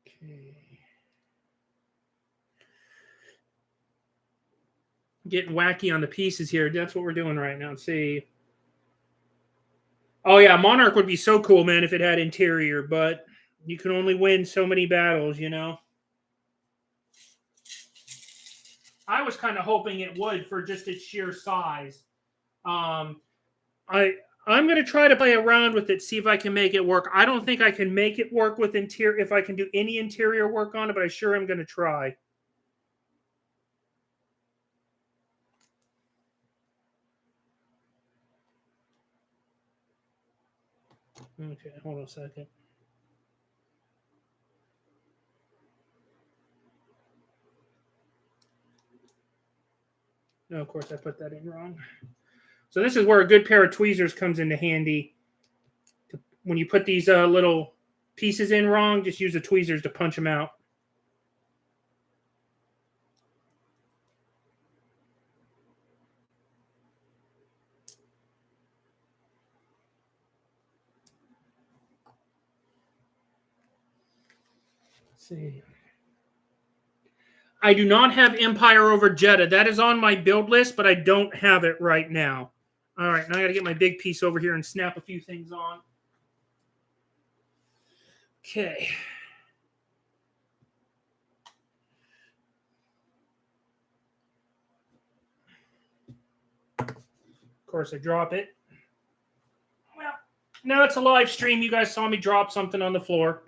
Okay. Getting wacky on the pieces here. That's what we're doing right now. Let's see. Oh yeah, Monarch would be so cool, man, if it had interior, but you can only win so many battles, you know. I was kind of hoping it would for just its sheer size. Um, I'm gonna try to play around with it, see if I can make it work. I don't think I can make it work with interior if I can do any interior work on it, but I sure am gonna try. Okay, hold on a second. No, of course I put that in wrong. So this is where a good pair of tweezers comes into handy. When you put these little pieces in wrong, just use the tweezers to punch them out. Let's see. I do not have Empire over Jeddah. That is on my build list, but I don't have it right now. All right, now I got to get my big piece over here and snap a few things on. Okay. Of course, I drop it. Well, no, it's a live stream. You guys saw me drop something on the floor.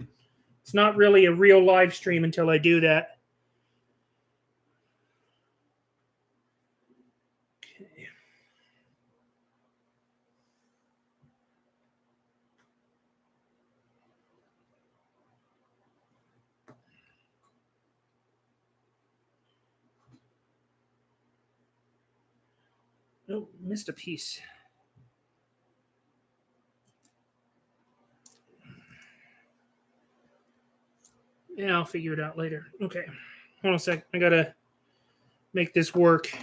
It's not really a real live stream until I do that. Okay. Oh, missed a piece. Yeah, I'll figure it out later. Okay. Hold on a sec. I got to make this work.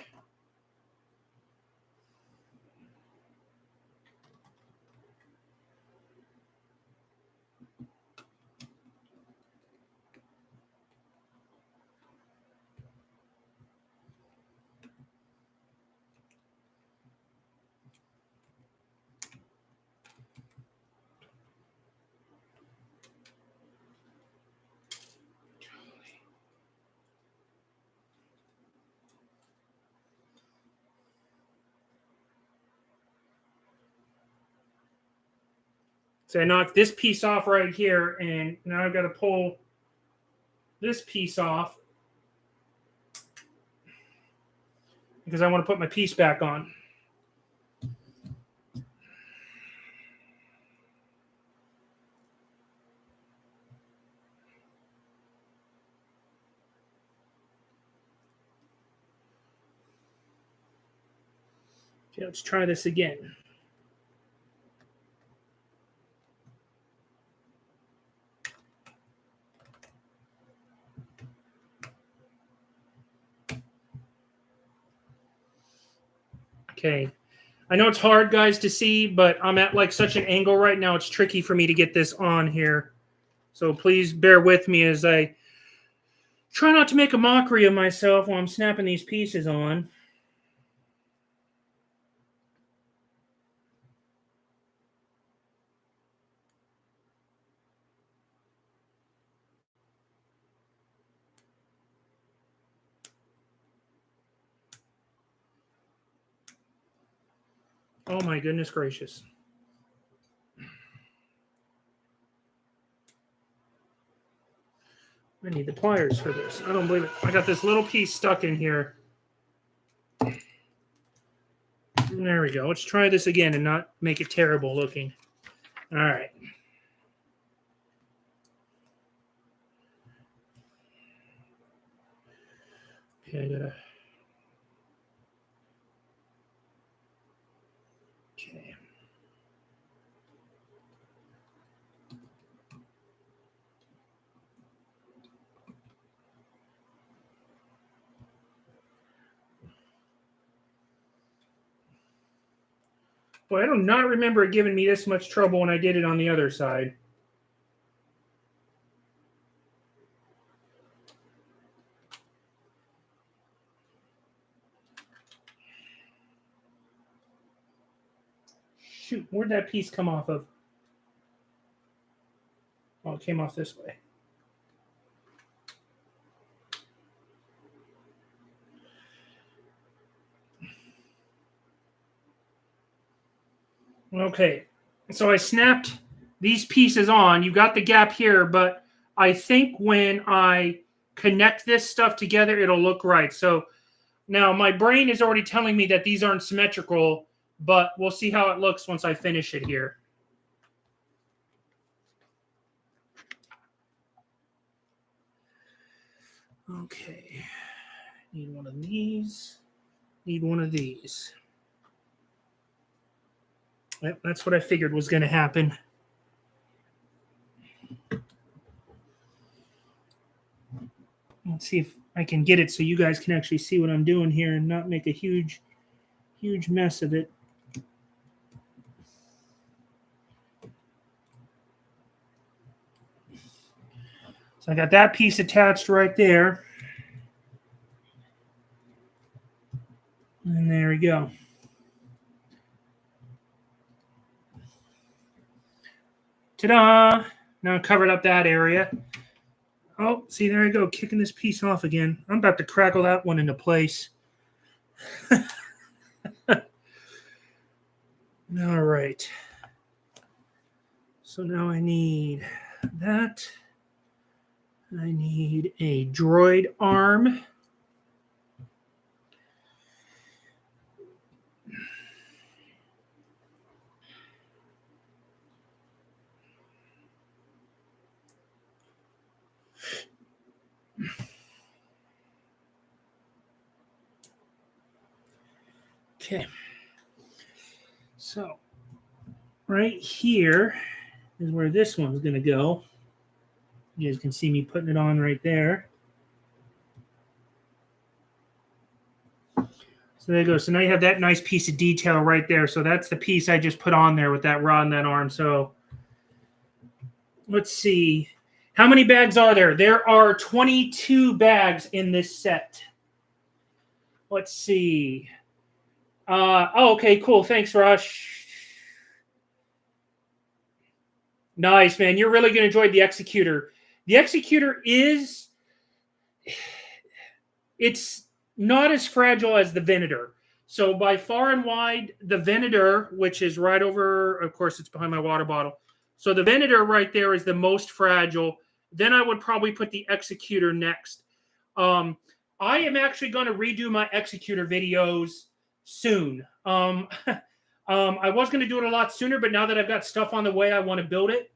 So I knocked this piece off right here, and now I've got to pull this piece off because I want to put my piece back on. Okay, let's try this again. Okay. I know it's hard, guys, to see, but I'm at like such an angle right now. It's tricky for me to get this on here. So please bear with me as I try not to make a mockery of myself while I'm snapping these pieces on. Oh my goodness gracious. I need the pliers for this. I don't believe it. I got this little piece stuck in here. There we go. Let's try this again and not make it terrible looking. All right. Okay, I gotta. Okay. Boy, I do not remember it giving me this much trouble when I did it on the other side. Shoot, where'd that piece come off of? Oh, it came off this way. Okay, so I snapped these pieces on. You got the gap here, but I think when I connect this stuff together, it'll look right. So now my brain is already telling me that these aren't symmetrical, but we'll see how it looks once I finish it here. Okay, need one of these, need one of these. Yep, that's what I figured was going to happen. Let's see if I can get it so you guys can actually see what I'm doing here and not make a huge mess of it. So I got that piece attached right there. And there we go. Ta-da! Now I covered up that area. Oh, see, there I go, kicking this piece off again. I'm about to crackle that one into place. All right. So now I need that. I need a droid arm. Okay. So right here is where this one's going to go. You guys can see me putting it on right there. So there you go. So now you have that nice piece of detail right there. So that's the piece I just put on there with that rod and that arm. So let's see. How many bags are there? There are 22 bags in this set. Let's see. Oh, okay, cool. Thanks, Rush. Nice, man. You're really going to enjoy the Executor. The Executor is... It's not as fragile as the Venator. So by far and wide, the Venator, which is right over... Of course, it's behind my water bottle. So the Venator right there is the most fragile. Then I would probably put the Executor next. I am actually going to redo my Executor videos soon. I was going to do it a lot sooner, but now that I've got stuff on the way, I want to build it.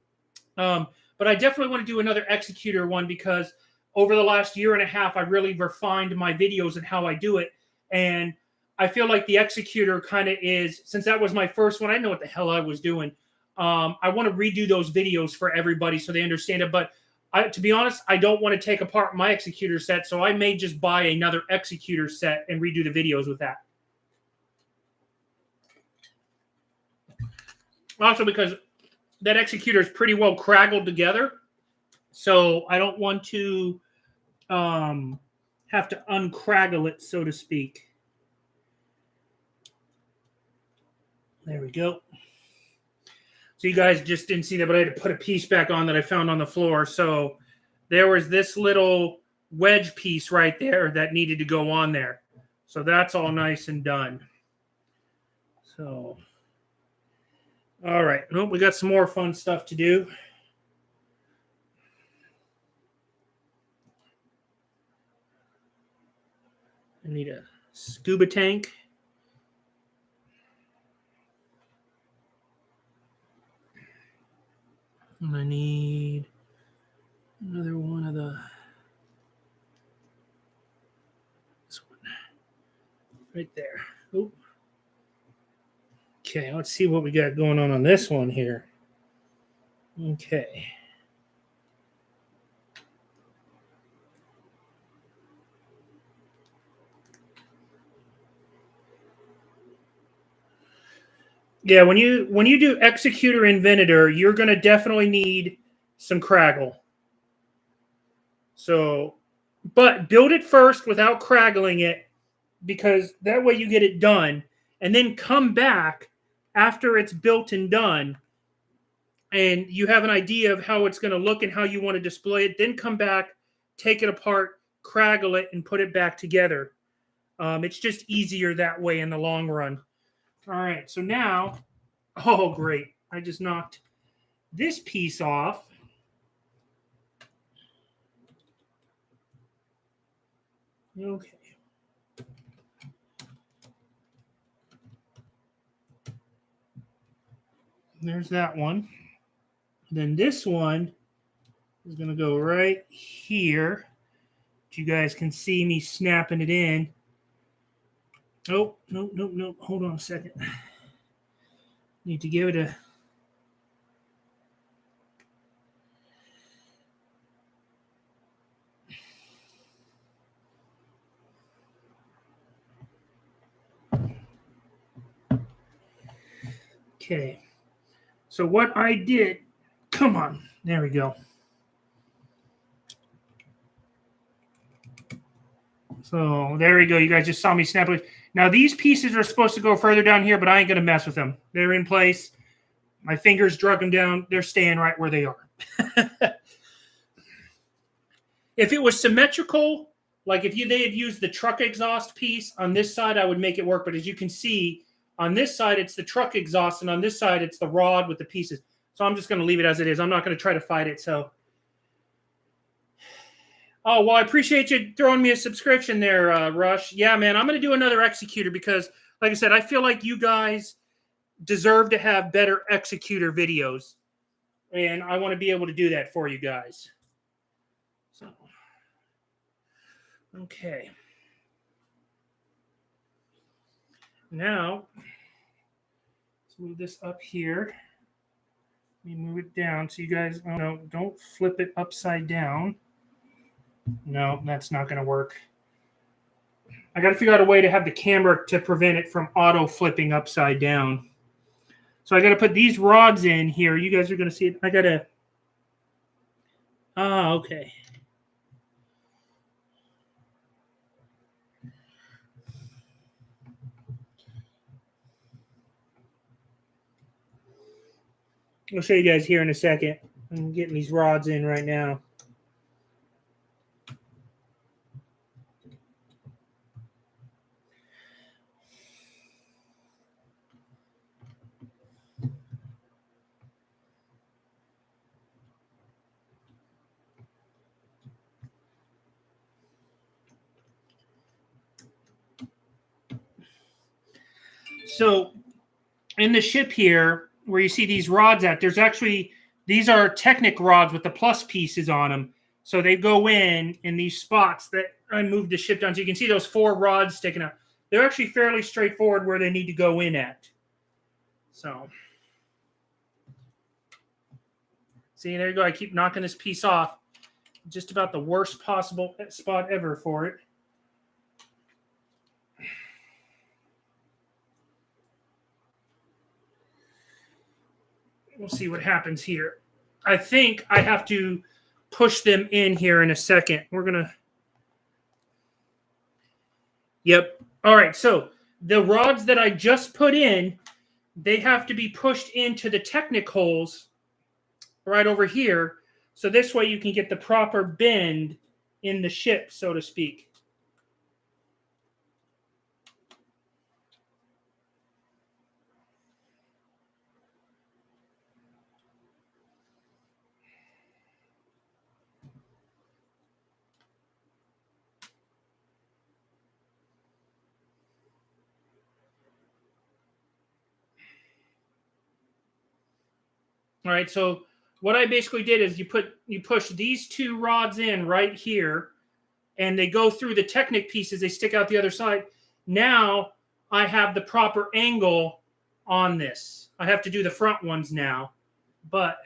But I definitely want to do another Executor one because over the last year and a half, I really refined my videos and how I do it. And I feel like the Executor kind of is, since that was my first one, I know what the hell I was doing. I want to redo those videos for everybody so they understand it. But to be honest, I don't want to take apart my Executor set, so I may just buy another Executor set and redo the videos with that. Also, because that Executor is pretty well craggled together, so I don't want to have to uncraggle it, so to speak. There we go. So you guys just didn't see that, but I had to put a piece back on that I found on the floor. So there was this little wedge piece right there that needed to go on there. So that's all nice and done. So, all right. Well, we got some more fun stuff to do. I need a scuba tank. And I need another one of the, this one, right there. Oh. Okay, let's see what we got going on this one here. Okay. Yeah, when you do Executor and Venator, you're going to definitely need some craggle. So, but build it first without craggling it, because that way you get it done, and then come back after it's built and done, and you have an idea of how it's going to look and how you want to display it, then come back, take it apart, craggle it, and put it back together. It's just easier that way in the long run. All right, so now, oh, great. I just knocked this piece off. Okay. There's that one. Then this one is going to go right here. You guys can see me snapping it in. Oh, no. Hold on a second. Need to give it a... Okay. So what I did... Come on. There we go. So there we go. You guys just saw me snap it. Now these pieces are supposed to go further down here, but I ain't going to mess with them. They're in place. My fingers drug them down. They're staying right where they are. If it was symmetrical, like if they had used the truck exhaust piece on this side, I would make it work. But as you can see, on this side, it's the truck exhaust, and on this side, it's the rod with the pieces. So I'm just going to leave it as it is. I'm not going to try to fight it. So, oh, well, I appreciate you throwing me a subscription there, Rush. Yeah, man, I'm going to do another Executor because, like I said, I feel like you guys deserve to have better Executor videos. And I want to be able to do that for you guys. So, okay. Now, let's move this up here. Let me move it down so you guys don't flip it upside down. No, that's not going to work. I got to figure out a way to have the camera to prevent it from auto flipping upside down. So I got to put these rods in here. You guys are going to see it. I got to... okay. I'll show you guys here in a second. I'm getting these rods in right now. So in the ship here, where you see these rods at, there's actually, these are Technic rods with the plus pieces on them. So they go in these spots that I moved the ship down. So you can see those 4 rods sticking out. They're actually fairly straightforward where they need to go in at. So, see, there you go. I keep knocking this piece off. Just about the worst possible spot ever for it. We'll see what happens here. I think I have to push them in here in a second. We're going to... Yep. All right, so the rods that I just put in, they have to be pushed into the Technic holes right over here. So this way you can get the proper bend in the ship, so to speak. All right, so what I basically did is you push these 2 rods in right here, and they go through the Technic pieces. They stick out the other side. Now I have the proper angle on this. I have to do the front ones now, but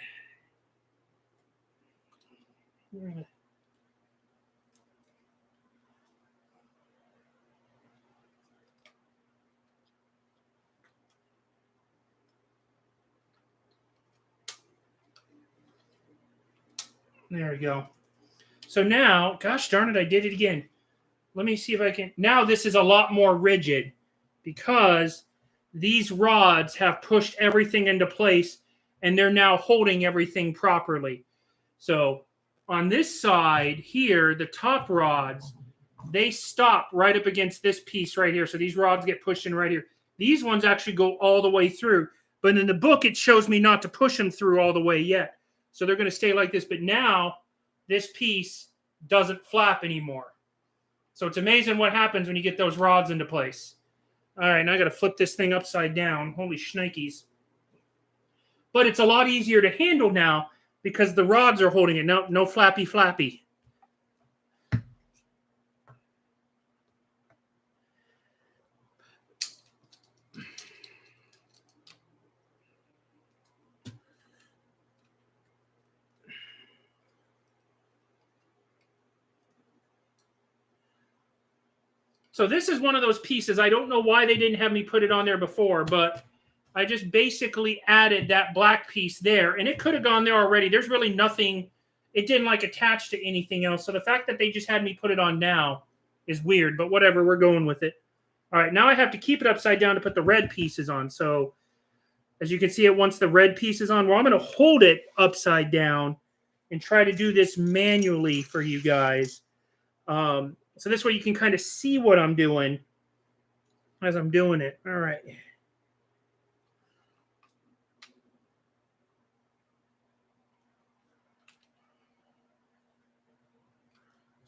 there we go. So now, gosh darn it, I did it again. Let me see if I can. Now this is a lot more rigid because these rods have pushed everything into place, and they're now holding everything properly. So on this side here, the top rods, they stop right up against this piece right here. So these rods get pushed in right here. These ones actually go all the way through. But in the book, it shows me not to push them through all the way yet. So they're going to stay like this. But now this piece doesn't flap anymore. So it's amazing what happens when you get those rods into place. All right, now I got to flip this thing upside down. Holy shnikes. But it's a lot easier to handle now because the rods are holding it. No flappy flappy. So this is one of those pieces. I don't know why they didn't have me put it on there before, but I just basically added that black piece there, and it could have gone there already. There's really nothing. It didn't like attach to anything else. So the fact that they just had me put it on now is weird, but whatever. We're going with it. All right, now I have to keep it upside down to put the red pieces on. So as you can see, it wants the red pieces on. Well, I'm going to hold it upside down and try to do this manually for you guys. So this way you can kind of see what I'm doing as I'm doing it. All right.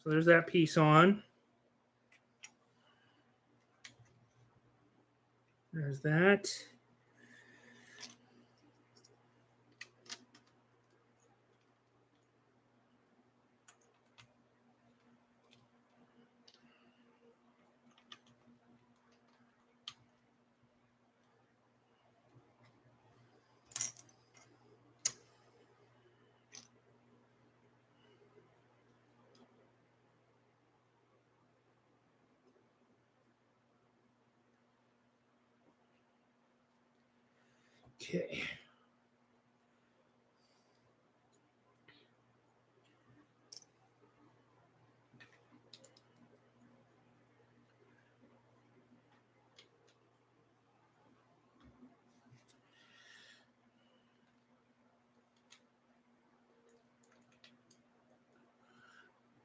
So there's that piece on. There's that. Okay.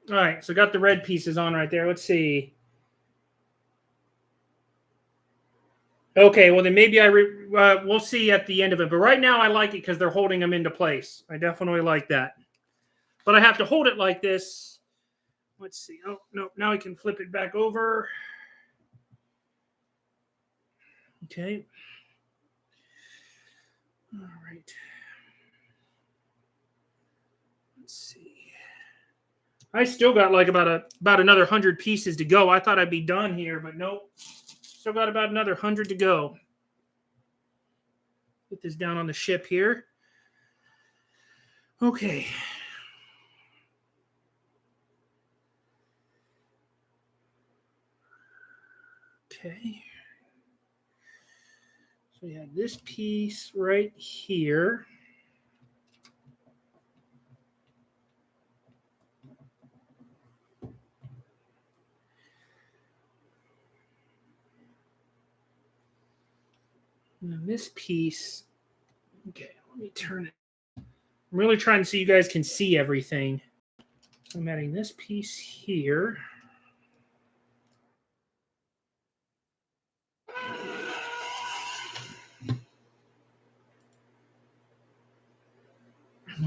All right, so got the red pieces on right there. Let's see. Okay, well then maybe we'll see at the end of it. But right now I like it because they're holding them into place. I definitely like that. But I have to hold it like this. Let's see. Oh, no, now I can flip it back over. Okay. All right. Let's see. I still got like about another 100 pieces to go. I thought I'd be done here, but nope. Still got about another 100 to go. Put this down on the ship here. Okay. Okay. So we have this piece right here. And then this piece. Okay, let me turn it. I'm really trying to see you guys can see everything. So I'm adding this piece here.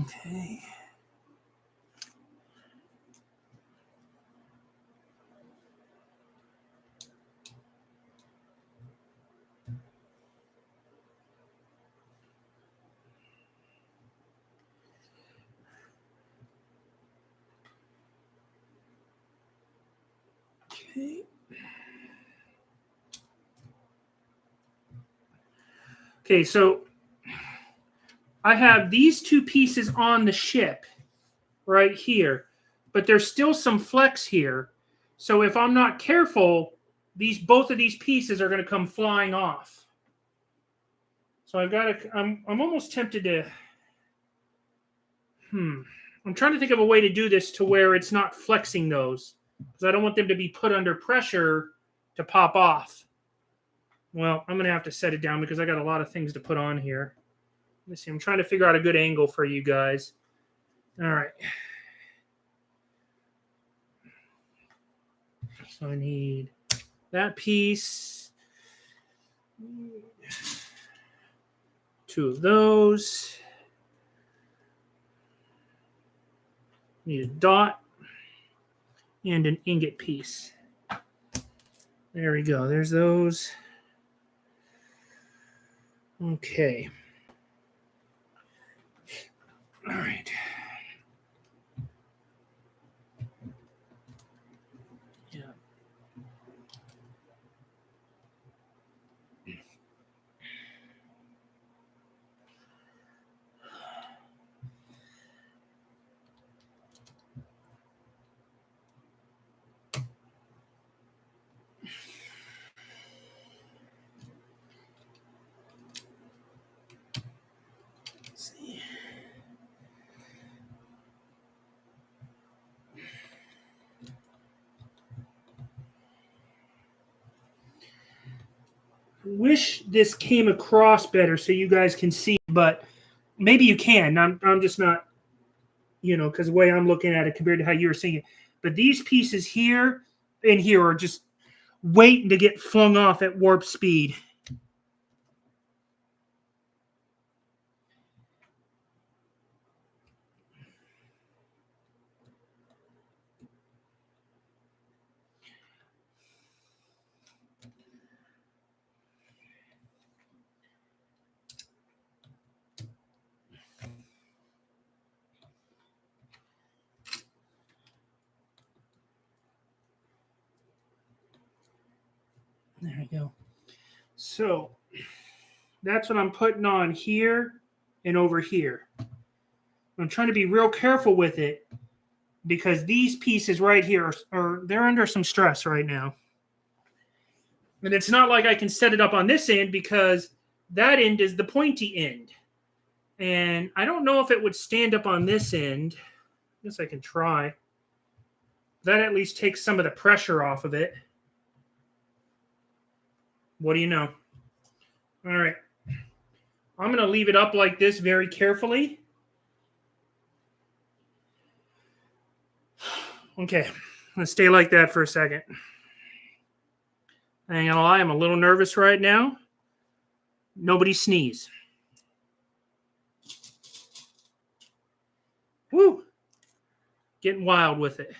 Okay. Okay. Okay, so I have these two pieces on the ship right here, but there's still some flex here. So if I'm not careful, both of these pieces are going to come flying off. So I've got to. I'm almost tempted to. I'm trying to think of a way to do this to where it's not flexing those, because I don't want them to be put under pressure to pop off. Well, I'm going to have to set it down because I got a lot of things to put on here. Let me see. I'm trying to figure out a good angle for you guys. All right. So I need that piece. 2 of those. Need a dot and an ingot piece. There we go. There's those. Okay. All right. Yeah. Let's see. Wish this came across better so you guys can see, but maybe you can. I'm just not, because the way I'm looking at it compared to how you were seeing it. But these pieces here and here are just waiting to get flung off at warp speed. There we go. So that's what I'm putting on here and over here. I'm trying to be real careful with it because these pieces right here are they're under some stress right now. And it's not like I can set it up on this end because that end is the pointy end. And I don't know if it would stand up on this end. I guess I can try. That at least takes some of the pressure off of it. What do you know? All right. I'm going to leave it up like this very carefully. Okay. Let's stay like that for a second. I ain't gonna lie, I'm a little nervous right now. Nobody sneeze. Woo! Getting wild with it.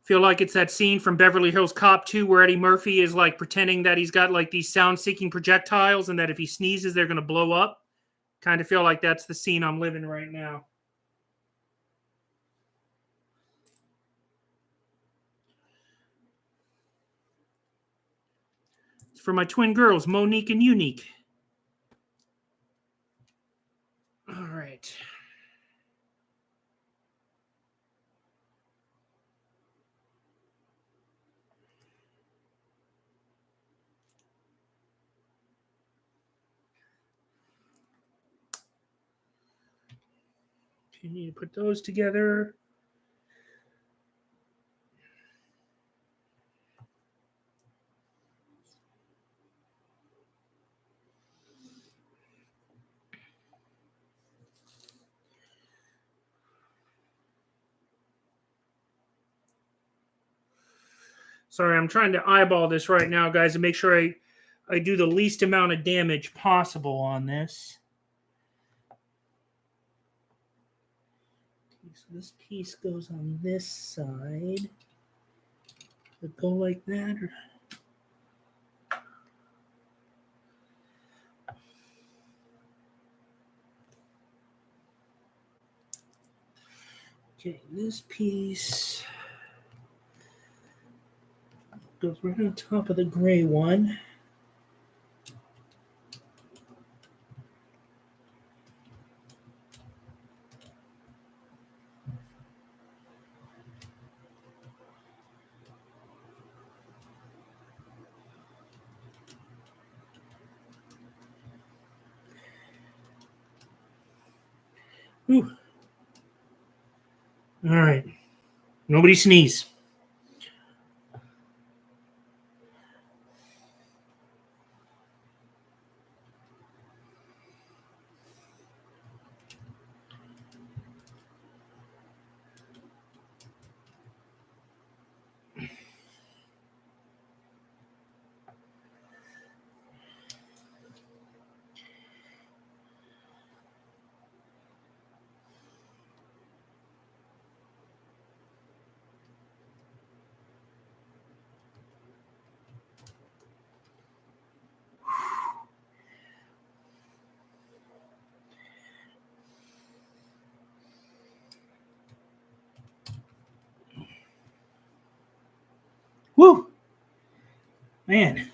Feel like it's that scene from Beverly Hills Cop 2 where Eddie Murphy is like pretending that he's got like these sound-seeking projectiles and that if he sneezes, they're going to blow up. Kind of feel like that's the scene I'm living right now. It's for my twin girls, Monique and Unique. All right. You need to put those together. Sorry, I'm trying to eyeball this right now, guys, to make sure I do the least amount of damage possible on this. Okay, so this piece goes on this side. Does it go like that? Or... Okay, this piece goes right on top of the gray one. Whew. All right. Nobody sneeze. Woo! Man.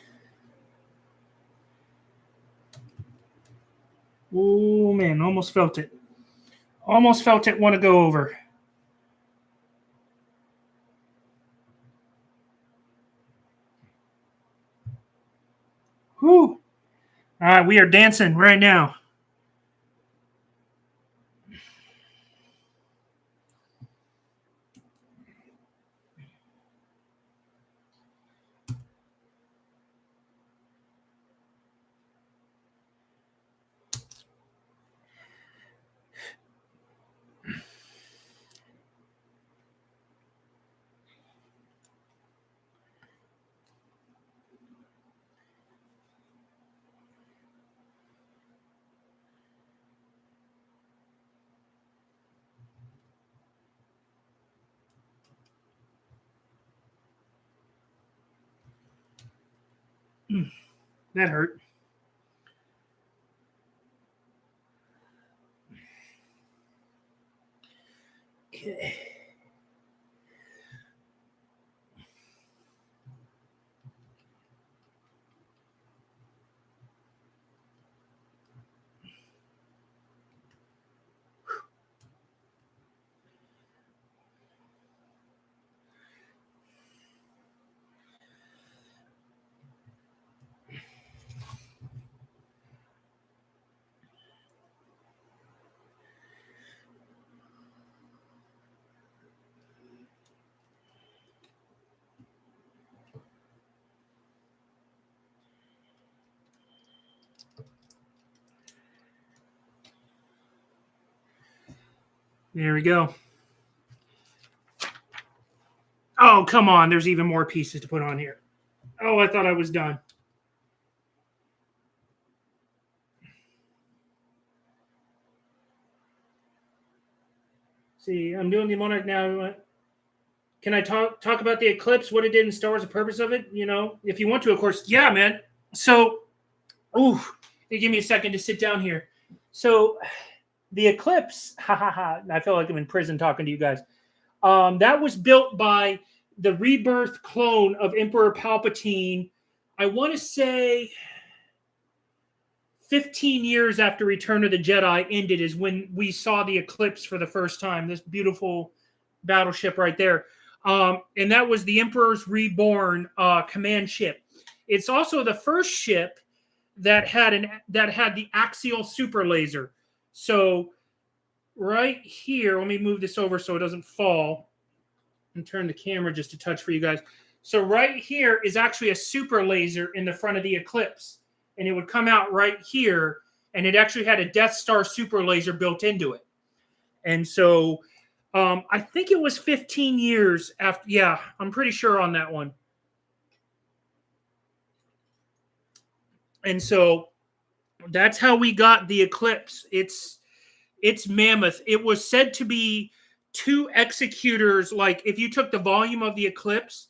Oh, man. Almost felt it. Almost felt it want to go over. Whew. All right, we are dancing right now. That hurt. Okay. There we go. Oh, come on. There's even more pieces to put on here. Oh, I thought I was done. See, I'm doing the Monarch now. Can I talk about the eclipse, what it did in Star Wars, the purpose of it? You know, if you want to, of course. Yeah, man. So, give me a second to sit down here. So, the eclipse, I feel like I'm in prison talking to you guys. That was built by the rebirth clone of Emperor Palpatine. I want to say 15 years after Return of the Jedi ended is when we saw the eclipse for the first time. This beautiful battleship right there. And that was the Emperor's Reborn command ship. It's also the first ship that had the axial super laser. So right here, let me move this over so it doesn't fall and turn the camera just a touch for you guys. So right here is actually a super laser in the front of the Eclipse, and it would come out right here, and it actually had a Death Star super laser built into it. And so I think it was 15 years after. Yeah, I'm pretty sure on that one. And so that's how we got the Eclipse. It's mammoth. It was said to be 2 executors. Like if you took the volume of the Eclipse,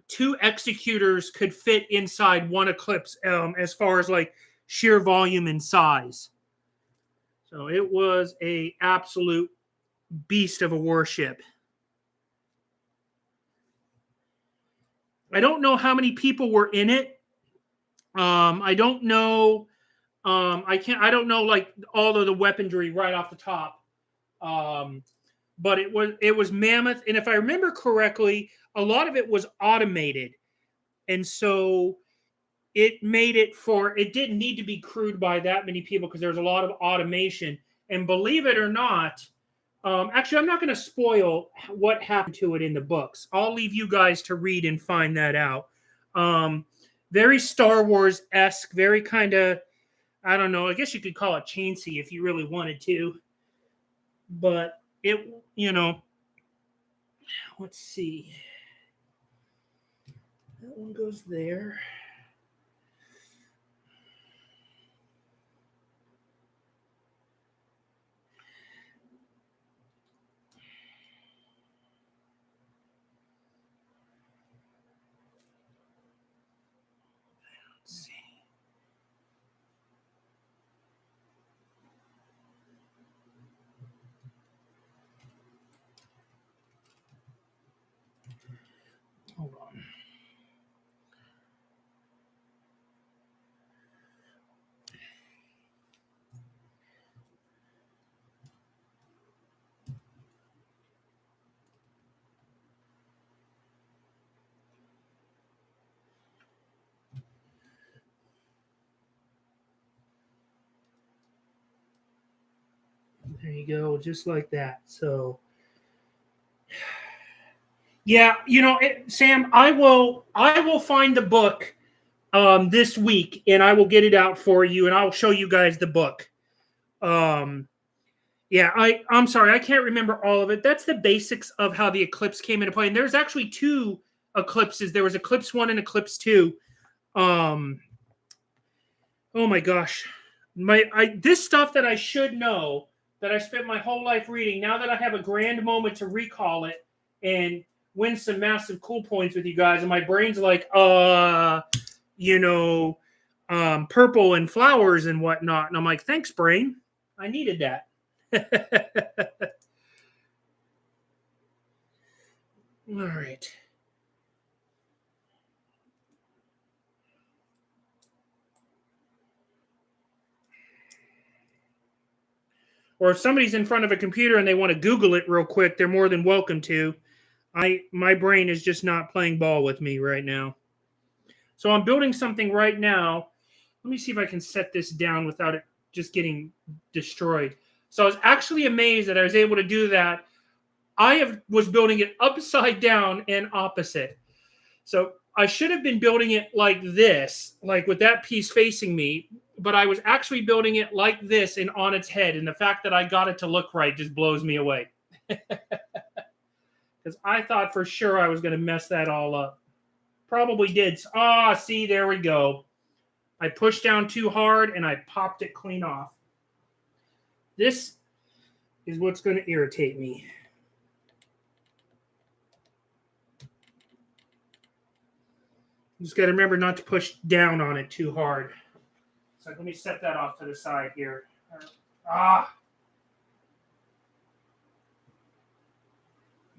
2 executors could fit inside one Eclipse as far as like sheer volume and size. So it was a absolute beast of a warship. I don't know how many people were in it. I don't know. I don't know like all of the weaponry right off the top. But it was mammoth, and if I remember correctly, a lot of it was automated, and so it made it it didn't need to be crewed by that many people because there's a lot of automation. And believe it or not, Actually, I'm not going to spoil what happened to it in the books. I'll leave you guys to read and find that out. Um, very Star Wars esque, very kind of, I don't know, I guess you could call it chintzy if you really wanted to. But it, let's see. That one goes there. Let's see. Hold on. There you go, just like that. So, yeah, Sam, I will find the book this week, and I will get it out for you, and I'll show you guys the book. Um, yeah, I'm sorry, I can't remember all of it. That's the basics of how the eclipse came into play. And there's actually two eclipses. There was Eclipse 1 and Eclipse 2. Oh my gosh. This stuff that I should know, that I spent my whole life reading, now that I have a grand moment to recall it and win some massive cool points with you guys, and my brain's like, purple and flowers and whatnot. And I'm like, thanks, brain. I needed that. All right. Or if somebody's in front of a computer and they want to Google it real quick, they're more than welcome to. My brain is just not playing ball with me right now. So I'm building something right now. Let me see if I can set this down without it just getting destroyed. So I was actually amazed that I was able to do that. Was building it upside down and opposite. So I should have been building it like this, like with that piece facing me, but I was actually building it like this and on its head. And the fact that I got it to look right just blows me away. Because I thought for sure I was going to mess that all up. Probably did. See, there we go. I pushed down too hard and I popped it clean off. This is what's going to irritate me. Just got to remember not to push down on it too hard. So let me set that off to the side here.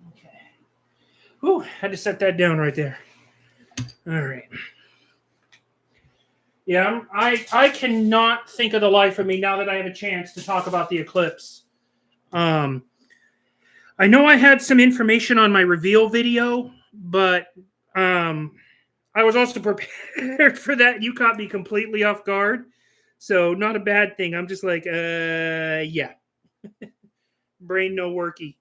Okay. Whew, had to set that down right there. All right. Yeah, I cannot think of the life of me now that I have a chance to talk about the eclipse. I know I had some information on my reveal video, but I was also prepared for that. You caught me completely off guard. So not a bad thing. I'm just like, yeah. Brain no worky.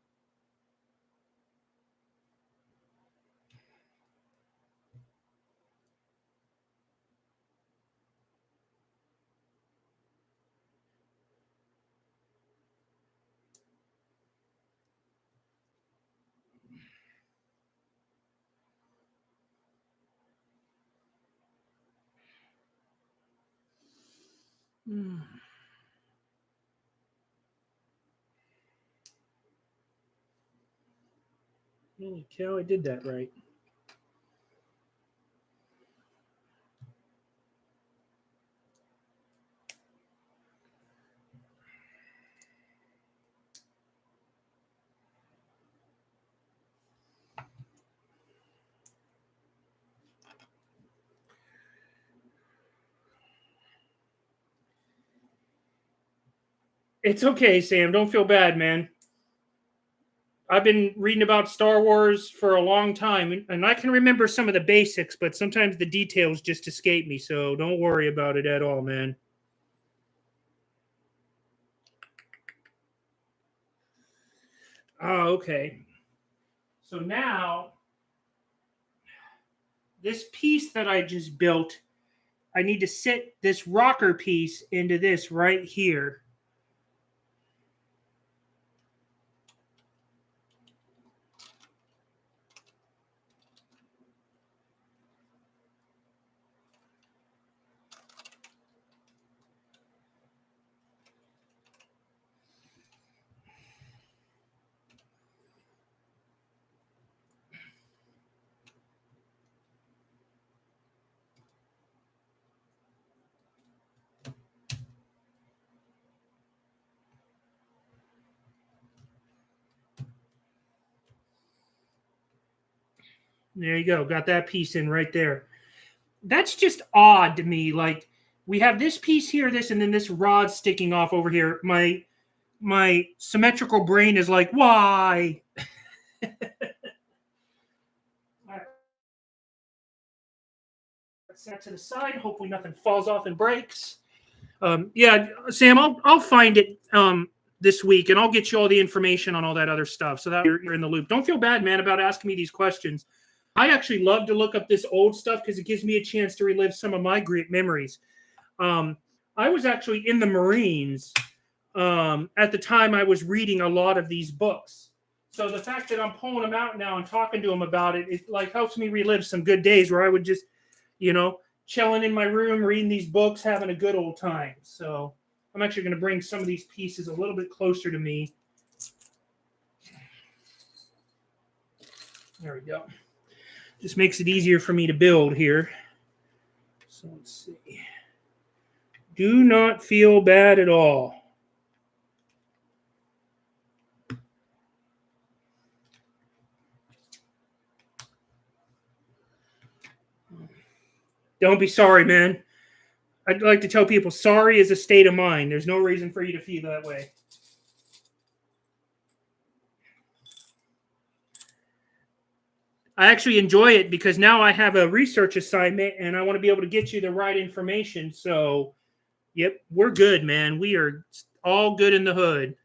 Holy cow, I did that right. It's okay, Sam. Don't feel bad, man. I've been reading about Star Wars for a long time, and I can remember some of the basics, but sometimes the details just escape me, so don't worry about it at all, man. Oh, okay. So now, this piece that I just built, I need to sit this rocker piece into this right here. There you go. Got that piece in right there. That's just odd to me. Like, we have this piece here, this, and then this rod sticking off over here. My symmetrical brain is like, why? Set to the side. Hopefully nothing falls off and breaks. Yeah, Sam, I'll find it this week, and I'll get you all the information on all that other stuff, so that you're in the loop. Don't feel bad, man, about asking me these questions. I actually love to look up this old stuff because it gives me a chance to relive some of my great memories. I was actually in the Marines at the time I was reading a lot of these books. So the fact that I'm pulling them out now and talking to them about it, it like helps me relive some good days where I would just, chilling in my room, reading these books, having a good old time. So I'm actually going to bring some of these pieces a little bit closer to me. There we go. Just makes it easier for me to build here. So let's see. Do not feel bad at all. Don't be sorry, man. I'd like to tell people sorry is a state of mind. There's no reason for you to feel that way. I actually enjoy it because now I have a research assignment and I want to be able to get you the right information. So, yep, we're good, man. We are all good in the hood.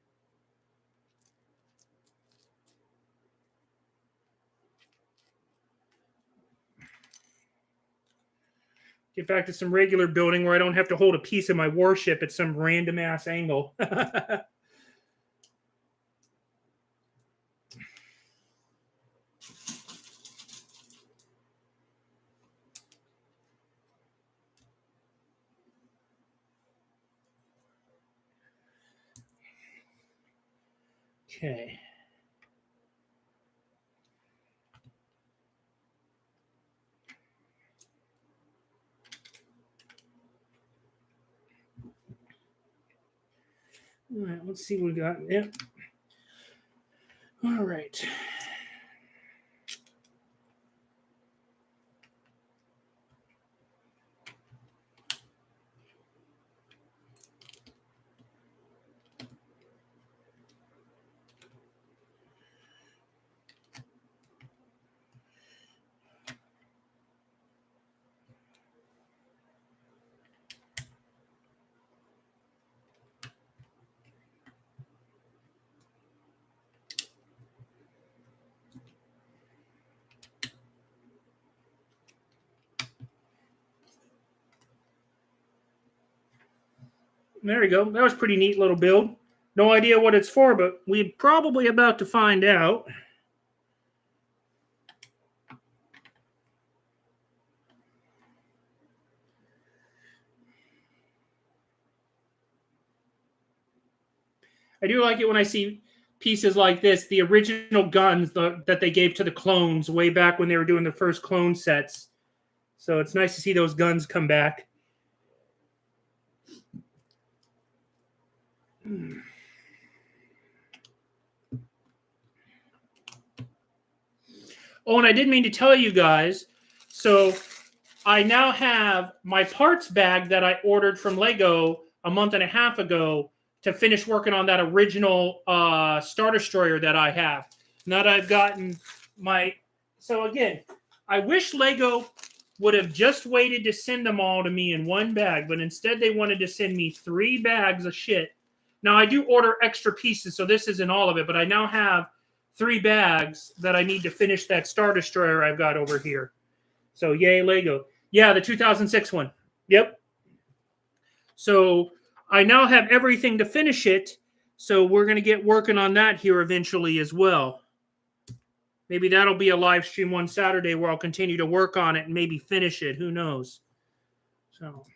Get back to some regular building where I don't have to hold a piece of my warship at some random ass angle. Okay. All right, let's see what we got. Yep. All right. There we go. That was a pretty neat little build. No idea what it's for, but we're probably about to find out. I do like it when I see pieces like this, the original guns that they gave to the clones way back when they were doing the first clone sets. So it's nice to see those guns come back. Oh, and I didn't mean to tell you guys. So I now have my parts bag that I ordered from Lego a month and a half ago to finish working on that original Star Destroyer that I have. Now that I've gotten my... So again, I wish Lego would have just waited to send them all to me in one bag, but instead they wanted to send me 3 bags of shit. Now I do order extra pieces, so this isn't all of it, but I now have 3 bags that I need to finish that Star Destroyer I've got over here. So yay, Lego. Yeah, the 2006 one. Yep. So I now have everything to finish it. So we're going to get working on that here eventually as well. Maybe that'll be a live stream one Saturday where I'll continue to work on it and maybe finish it. Who knows? So.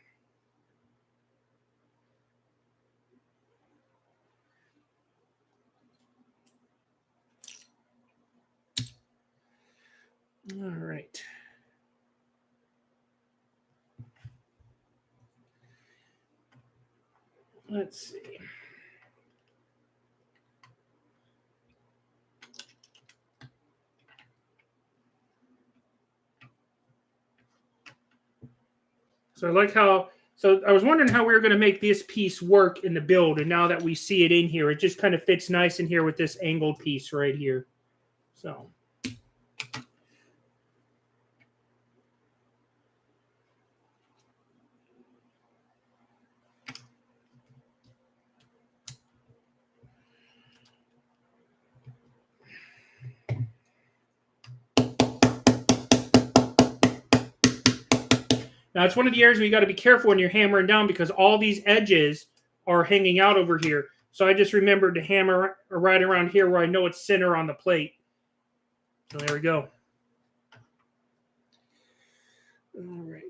All right. Let's see. So I like how, so I was wondering how we were going to make this piece work in the build. And now that we see it in here, it just kind of fits nice in here with this angled piece right here. So. Now, it's one of the areas where you got to be careful when you're hammering down because all these edges are hanging out over here. So I just remembered to hammer right around here where I know it's center on the plate. So there we go. All right.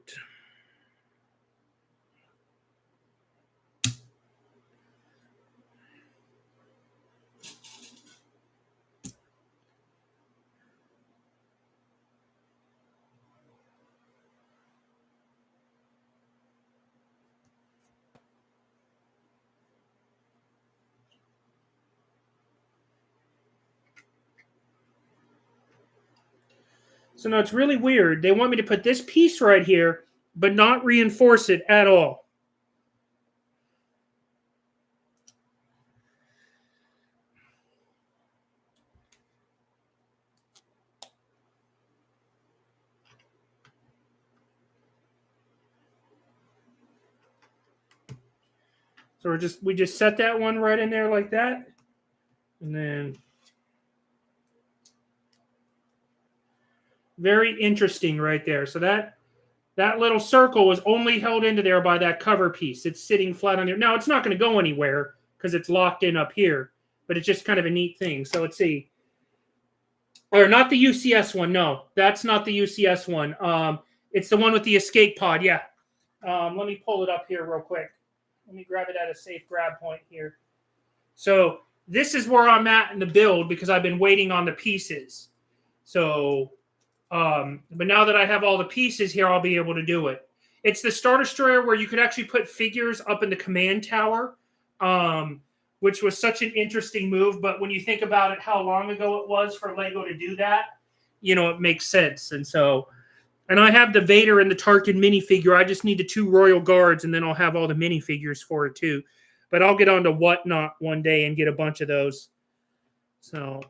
So now it's really weird. They want me to put this piece right here, but not reinforce it at all. So we just set that one right in there like that. And then very interesting right there. So that little circle was only held into there by that cover piece. It's sitting flat on there. Now, it's not going to go anywhere because it's locked in up here, but it's just kind of a neat thing. So let's see. Or not the UCS one. No, that's not the UCS one. It's the one with the escape pod. Yeah. Let me pull it up here real quick. Let me grab it at a safe grab point here. So this is where I'm at in the build because I've been waiting on the pieces. So, but now that I have all the pieces here, I'll be able to do it. It's the Star Destroyer where you could actually put figures up in the command tower, which was such an interesting move. But when you think about it, how long ago it was for Lego to do that, you know, it makes sense. And so, and I have the Vader and the Tarkin minifigure. I just need the 2 Royal Guards, and then I'll have all the minifigures for it too. But I'll get on to Whatnot one day and get a bunch of those. So.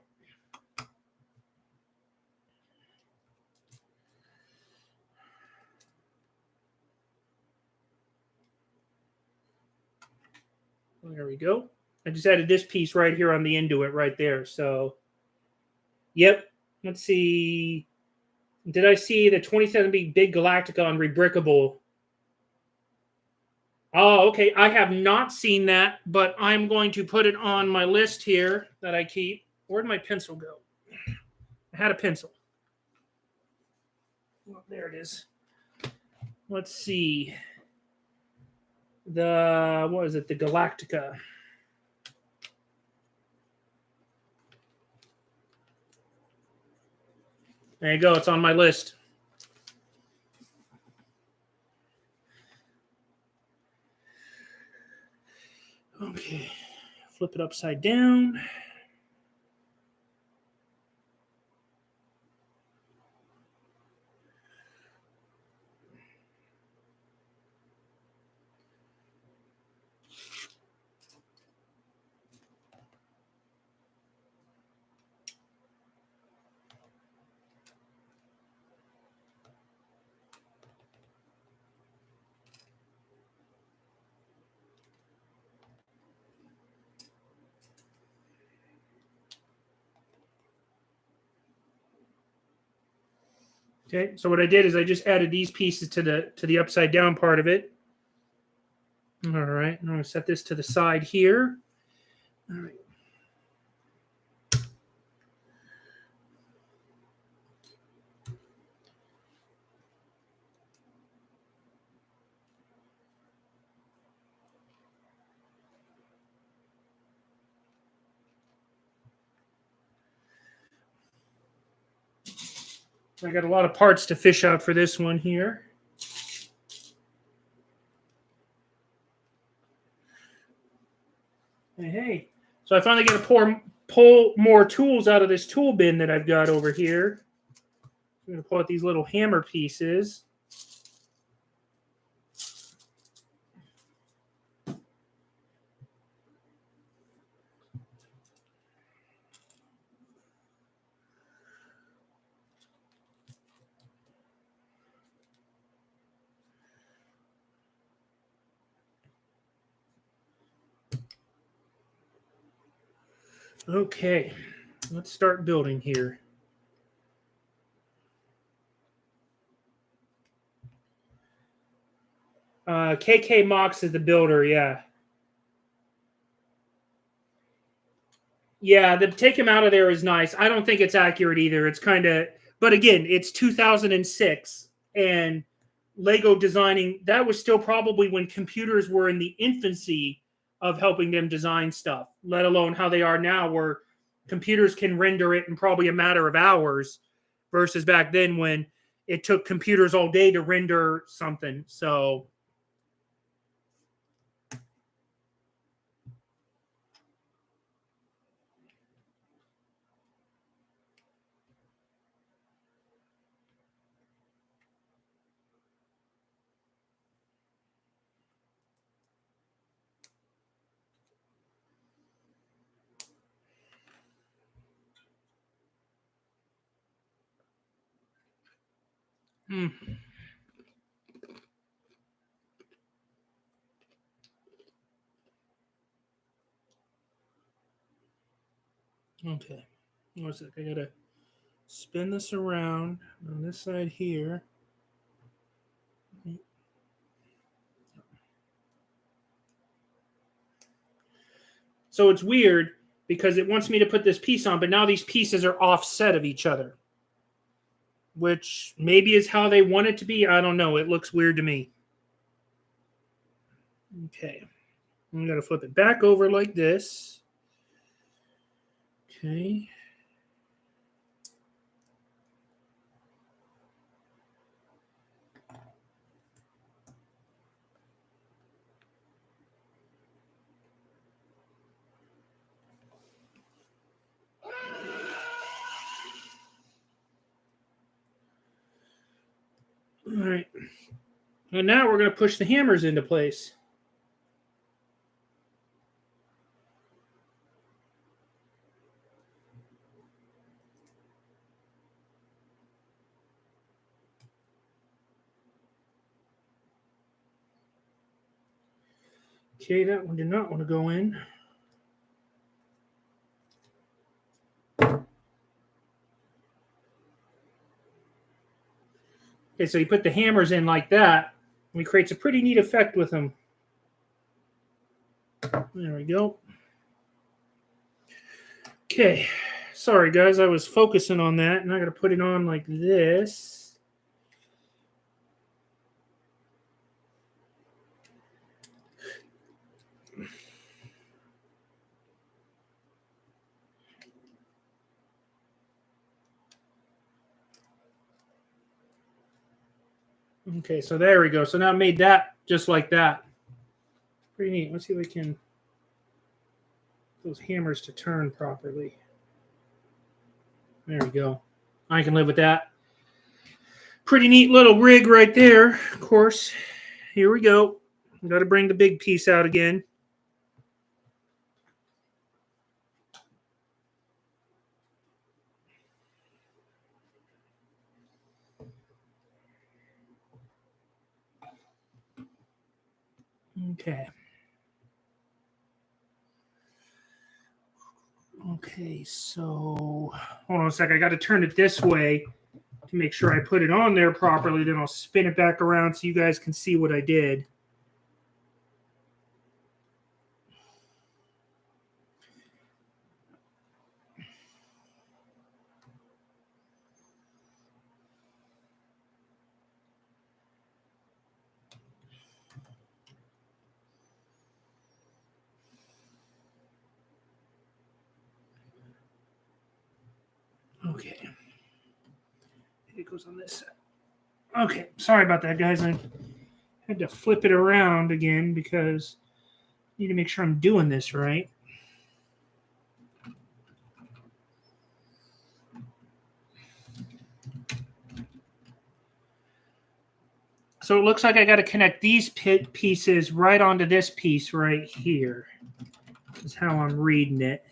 There we go. I just added this piece right here on the end to it right there. So, yep. Let's see. Did I see the 27 Big Galactica on Rebrickable? Oh, okay. I have not seen that, but I'm going to put it on my list here that I keep. Where'd my pencil go? I had a pencil. Oh, there it is. Let's see. What is it? The Galactica. There you go. It's on my list. Okay. Flip it upside down. Okay, so what I did is I just added these pieces to the upside down part of it. All right, I'm going to set this to the side here. All right. I got a lot of parts to fish out for this one here. Hey. So I finally got to pull more tools out of this tool bin that I've got over here. I'm going to pull out these little hammer pieces. Okay, let's start building here. KK Mox is the builder, yeah. Yeah, the take him out of there is nice. I don't think it's accurate either. It's kind of, but again, it's 2006, and Lego designing, that was still probably when computers were in the infancy of helping them design stuff, let alone how they are now, where computers can render it in probably a matter of hours versus back then when it took computers all day to render something. So, okay. One sec. I gotta spin this around on this side here. So it's weird because it wants me to put this piece on, but now these pieces are offset of each other, which maybe is how they want it to be. I don't know. It looks weird to me. Okay. I'm going to flip it back over like this. Okay. All right. And now we're going to push the hammers into place. Okay, that one did not want to go in. Okay, so you put the hammers in like that, and it creates a pretty neat effect with them. There we go. Okay, sorry guys, I was focusing on that, and I got to put it on like this. Okay, so there we go. So now I made that just like that. Pretty neat. Let's see if we can those hammers to turn properly. There we go. I can live with that. Pretty neat little rig right there. Of course, here we go. Got to bring the big piece out again. Okay. Okay, so hold on a sec. I got to turn it this way to make sure I put it on there properly. Then I'll spin it back around so you guys can see what I did. Okay. It goes on this side. Okay, sorry about that, guys. I had to flip it around again because I need to make sure I'm doing this right. So it looks like I got to connect these pieces right onto this piece right here. Is how I'm reading it.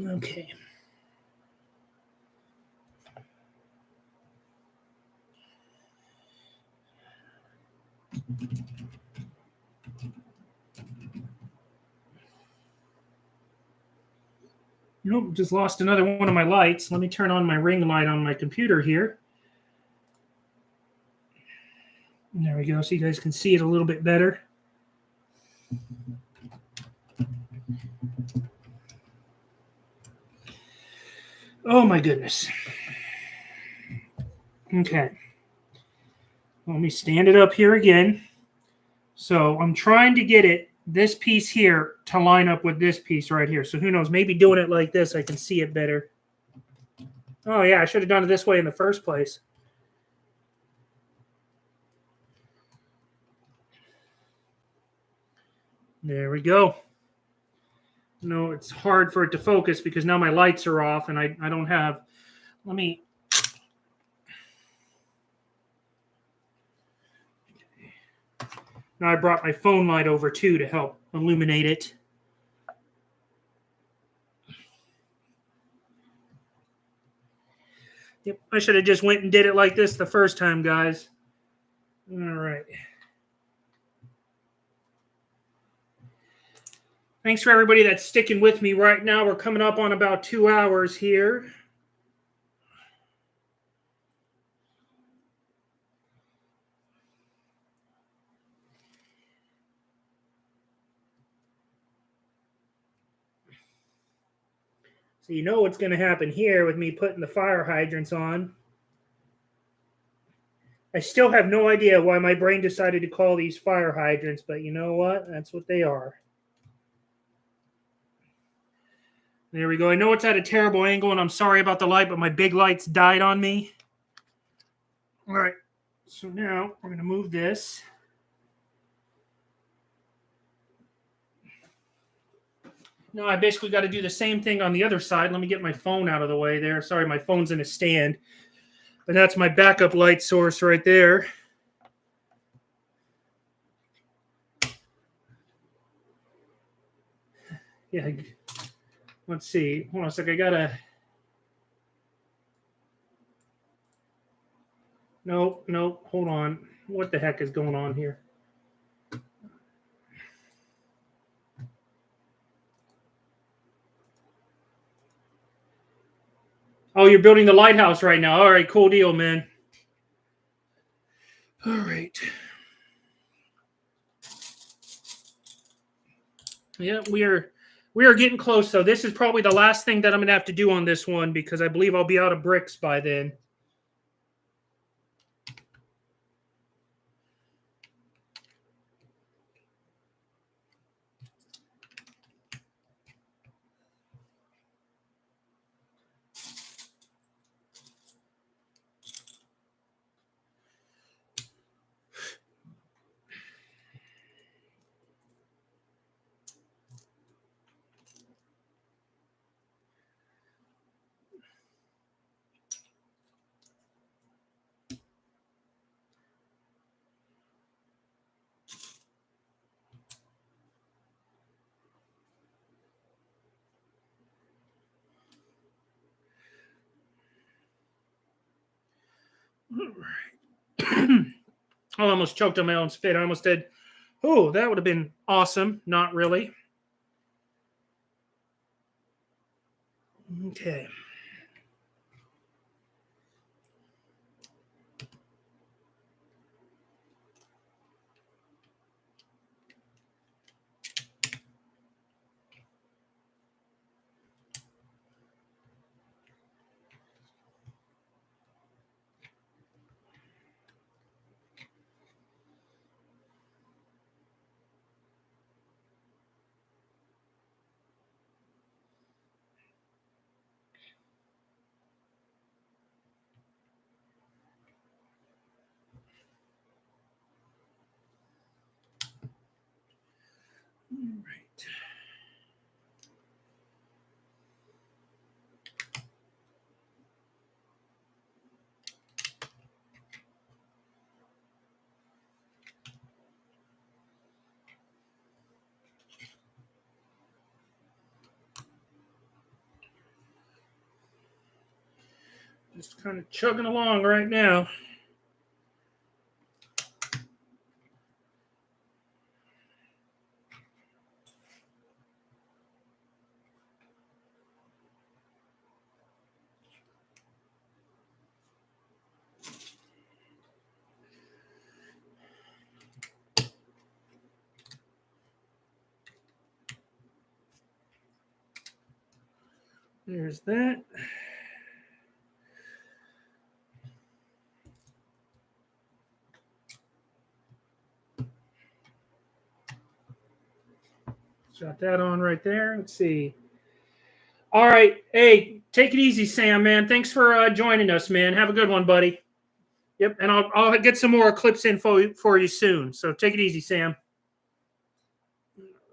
Okay. Nope, just lost another one of my lights. Let me turn on my ring light on my computer here. There we go, so you guys can see it a little bit better. Oh my goodness. Okay. Let me stand it up here again. So I'm trying to get this piece here to line up with this piece right here. So who knows, maybe doing it like this, I can see it better. Oh yeah, I should have done it this way in the first place. There we go. No, it's hard for it to focus because now my lights are off and I don't have, let me, now I brought my phone light over too to help illuminate it. Yep, I should have just went and did it like this the first time, guys. All right. Thanks for everybody that's sticking with me right now. We're coming up on about 2 hours here. So you know what's going to happen here with me putting the fire hydrants on. I still have no idea why my brain decided to call these fire hydrants, but you know what? That's what they are. There we go. I know it's at a terrible angle, and I'm sorry about the light, but my big lights died on me. All right. So now we're going to move this. Now I basically got to do the same thing on the other side. Let me get my phone out of the way there. Sorry, my phone's in a stand. But that's my backup light source right there. Yeah. Let's see. Hold on a sec. I got to... Nope. Hold on. What the heck is going on here? Oh, you're building the lighthouse right now. All right, cool deal, man. All right. Yeah, we are getting close. So this is probably the last thing that I'm gonna have to do on this one because I believe I'll be out of bricks by then. All right. I almost choked on my own spit. I almost did. Oh, that would have been awesome. Not really. Okay. All right. Just kind of chugging along right now. There's that. Got that on right there. Let's see. All right. Hey, take it easy, Sam, man. Thanks for joining us, man. Have a good one, buddy. Yep. And I'll get some more Eclipse info for you soon. So take it easy, Sam. All right.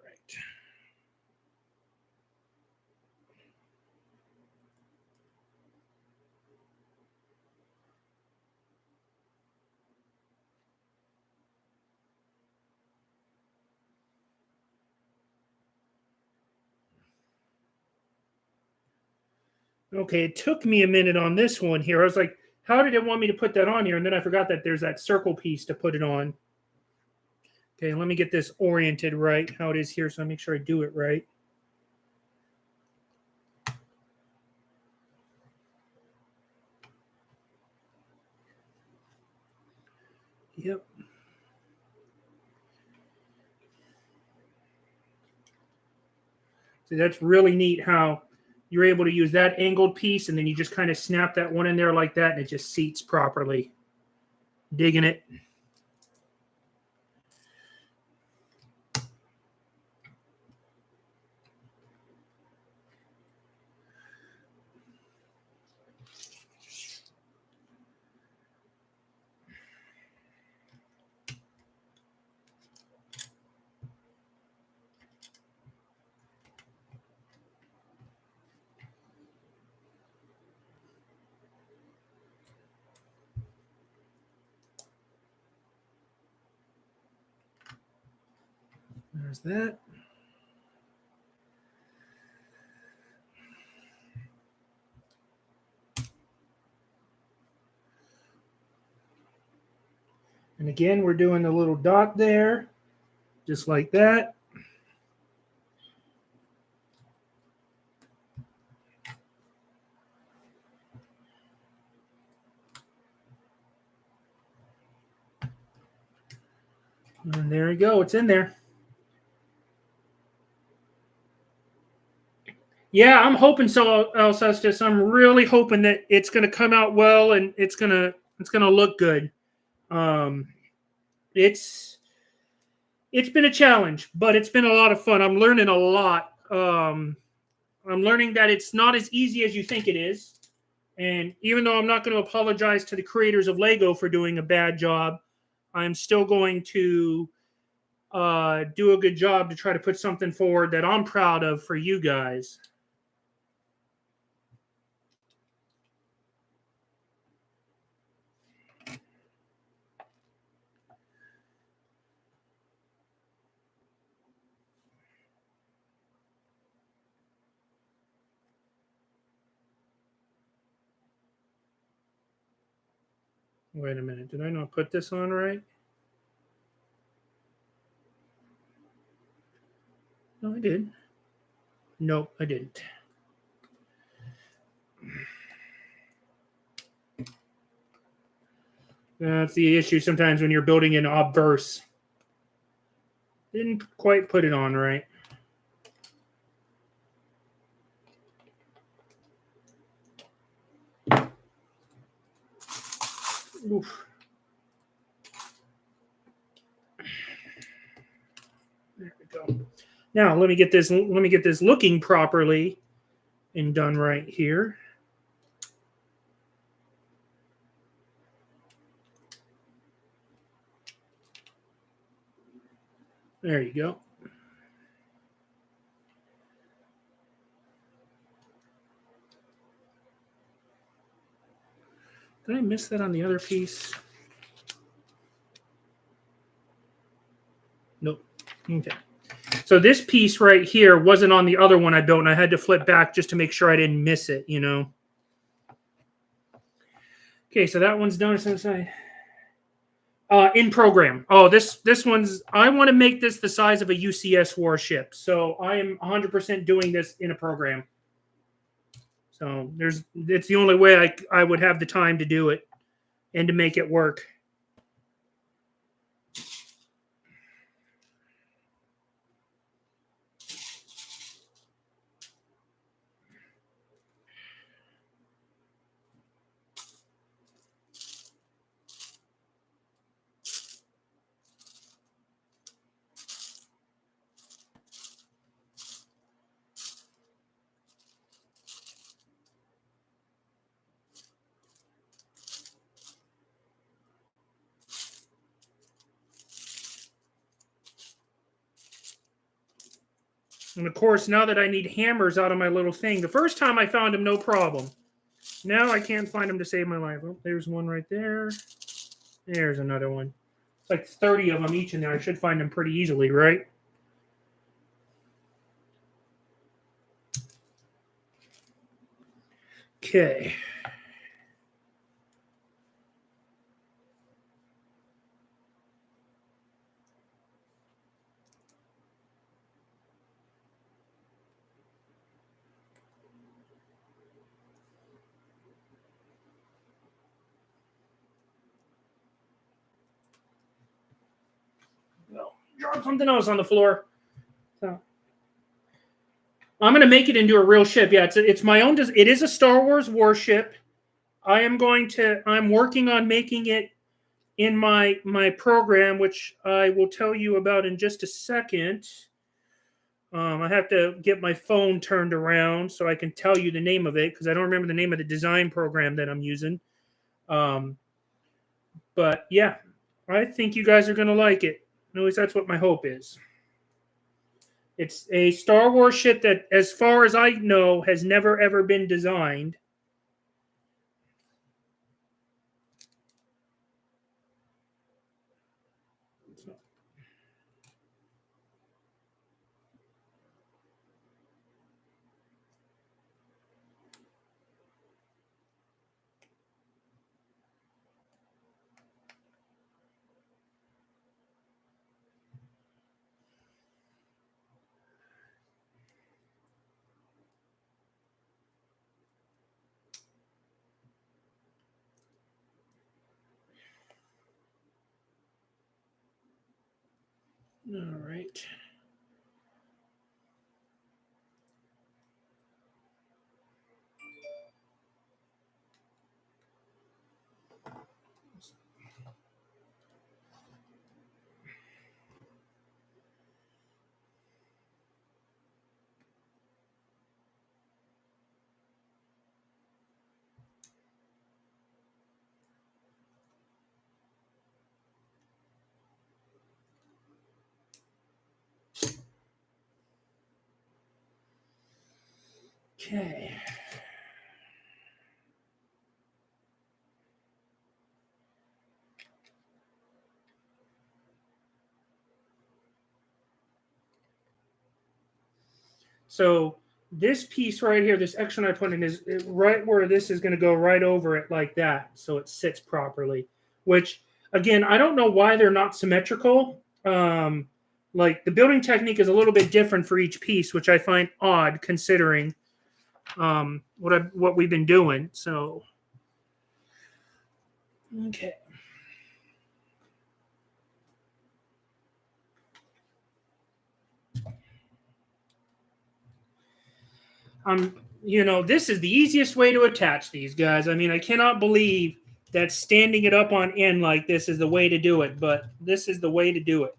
Okay, it took me a minute on this one here. I was like, how did it want me to put that on here? And then I forgot that there's that circle piece to put it on. Okay, let me get this oriented right, how it is here, so I make sure I do it right. Yep. So that's really neat how you're able to use that angled piece and then you just kind of snap that one in there like that and it just seats properly. Digging it. There's that. And again, we're doing a little dot there, just like that. And there you go. It's in there. Yeah, I'm hoping so, Alcestis. I'm really hoping that it's going to come out well and it's gonna look good. Um, it's been a challenge, but it's been a lot of fun. I'm learning a lot. I'm learning that it's not as easy as you think it is. And even though I'm not going to apologize to the creators of Lego for doing a bad job, I'm still going to do a good job to try to put something forward that I'm proud of for you guys. Wait a minute. Did I not put this on right? No, I did. Nope, I didn't. That's the issue sometimes when you're building an obverse. Didn't quite put it on right. Oof. There we go. Now let me get this looking properly and done right here. There you go. Did I miss that on the other piece? Nope. Okay. So this piece right here wasn't on the other one I built, and I had to flip back just to make sure I didn't miss it, you know. Okay, so that one's done. In program. Oh, this one's. I want to make this the size of a UCS warship, so I am 100% doing this in a program. So it's the only way I would have the time to do it and to make it work. And of course, now that I need hammers out of my little thing, the first time I found them, no problem. Now I can't find them to save my life. Oh, there's one right there. There's another one. It's like 30 of them each in there. I should find them pretty easily, right? Okay. Well, drop something else on the floor. So I'm going to make it into a real ship. Yeah, it's my own. It is a Star Wars warship. I'm working on making it in my program, which I will tell you about in just a second. I have to get my phone turned around so I can tell you the name of it because I don't remember the name of the design program that I'm using. But yeah, I think you guys are going to like it. At least that's what my hope is. It's a Star Wars ship that, as far as I know, has never ever been designed. All right. Okay. So this piece right here, this extra I put in is right where this is going to go right over it like that, so it sits properly. which, again, I don't know why they're not symmetrical. Like the building technique is a little bit different for each piece, which I find odd considering what we've been doing. So, okay. This is the easiest way to attach these guys. I mean, I cannot believe that standing it up on end like this is the way to do it, but this is the way to do it.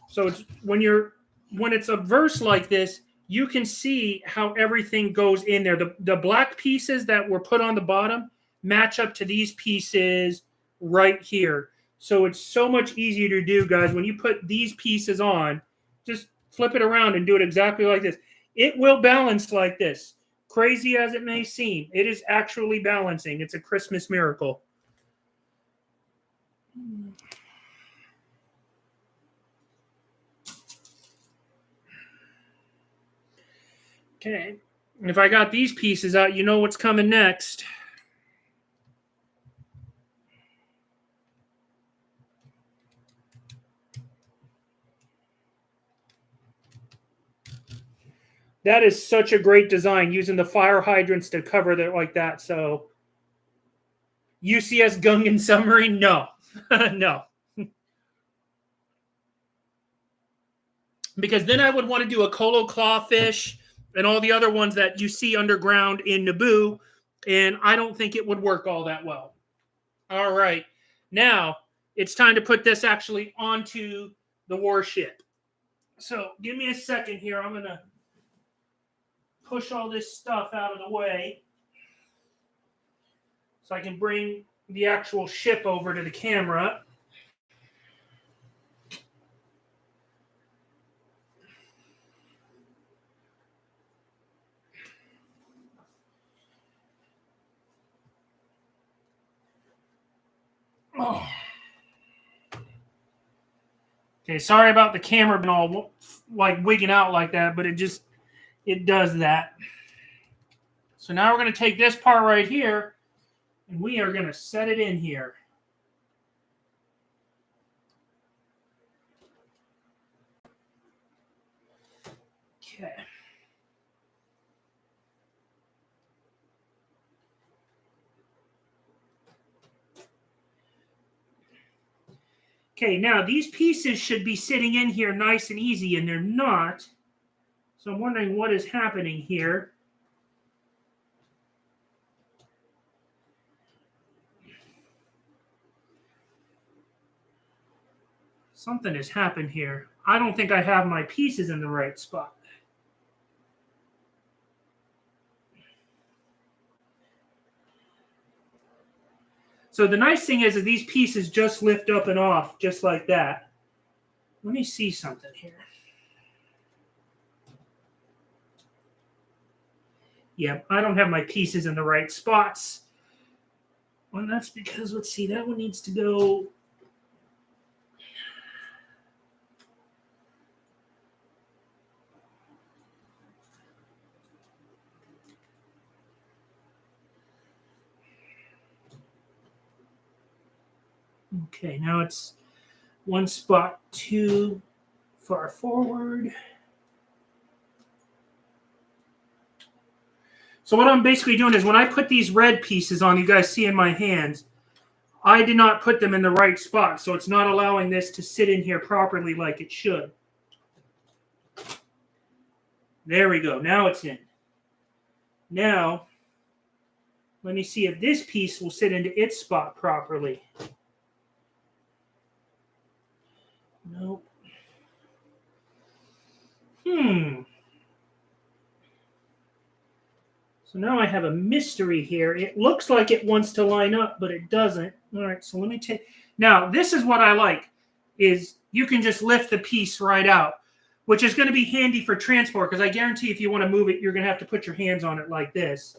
So it's when it's a verse like this, you can see how everything goes in there. The black pieces that were put on the bottom match up to these pieces right here. So it's so much easier to do, guys. When you put these pieces on, just flip it around and do it exactly like this. It will balance like this. Crazy as it may seem, it is actually balancing. It's a Christmas miracle. Okay. And if I got these pieces out, you know what's coming next. That is such a great design, using the fire hydrants to cover it like that. So, UCS Gungan submarine? No. No. Because then I would want to do a Colo clawfish and all the other ones that you see underground in Naboo, and I don't think it would work all that well. All right. Now, it's time to put this actually onto the warship. So, give me a second here. I'm going to push all this stuff out of the way so I can bring the actual ship over to the camera. Oh. Okay, sorry about the camera being all like wigging out like that, but it does that. So now we're going to take this part right here, and we are going to set it in here. Okay. Okay, now these pieces should be sitting in here nice and easy, and they're not. So I'm wondering what is happening here. Something has happened here. I don't think I have my pieces in the right spot. So the nice thing is that these pieces just lift up and off just like that. Let me see something here. Yep, I don't have my pieces in the right spots. Well, that's because, let's see, that one needs to go. Okay, now it's one spot too far forward. So what I'm basically doing is when I put these red pieces on, you guys see in my hands, I did not put them in the right spot, so it's not allowing this to sit in here properly like it should. There we go. Now it's in. Now, let me see if this piece will sit into its spot properly. Nope. So now I have a mystery here. It looks like it wants to line up, but it doesn't. All right, so let me take... Now, this is what I like, is you can just lift the piece right out, which is going to be handy for transport, because I guarantee if you want to move it, you're going to have to put your hands on it like this.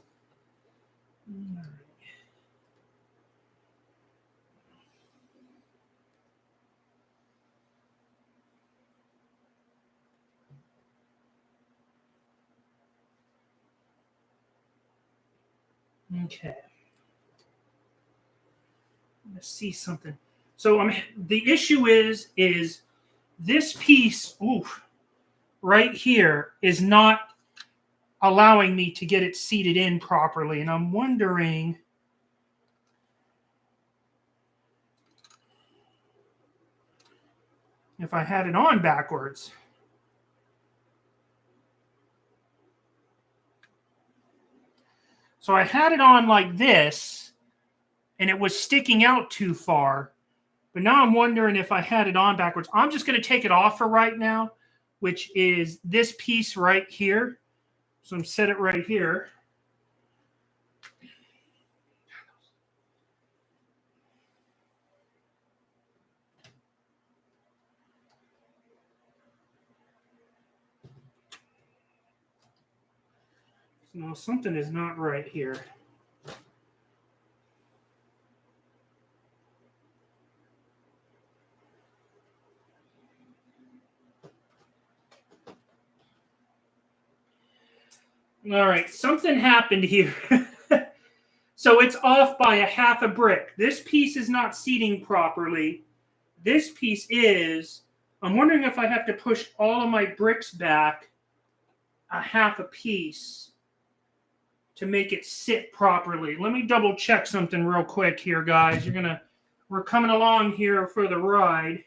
Okay. Let's see something. So the issue is this piece, right here is not allowing me to get it seated in properly. And I'm wondering if I had it on backwards. So I had it on like this, and it was sticking out too far. But now I'm wondering if I had it on backwards. I'm just going to take it off for right now, which is this piece right here. So I'm set it right here. No, something is not right here. All right, something happened here. So it's off by a half a brick. This piece is not seating properly. This piece is. I'm wondering if I have to push all of my bricks back a half a piece to make it sit properly. Let me double check something real quick here, guys. We're coming along here for the ride.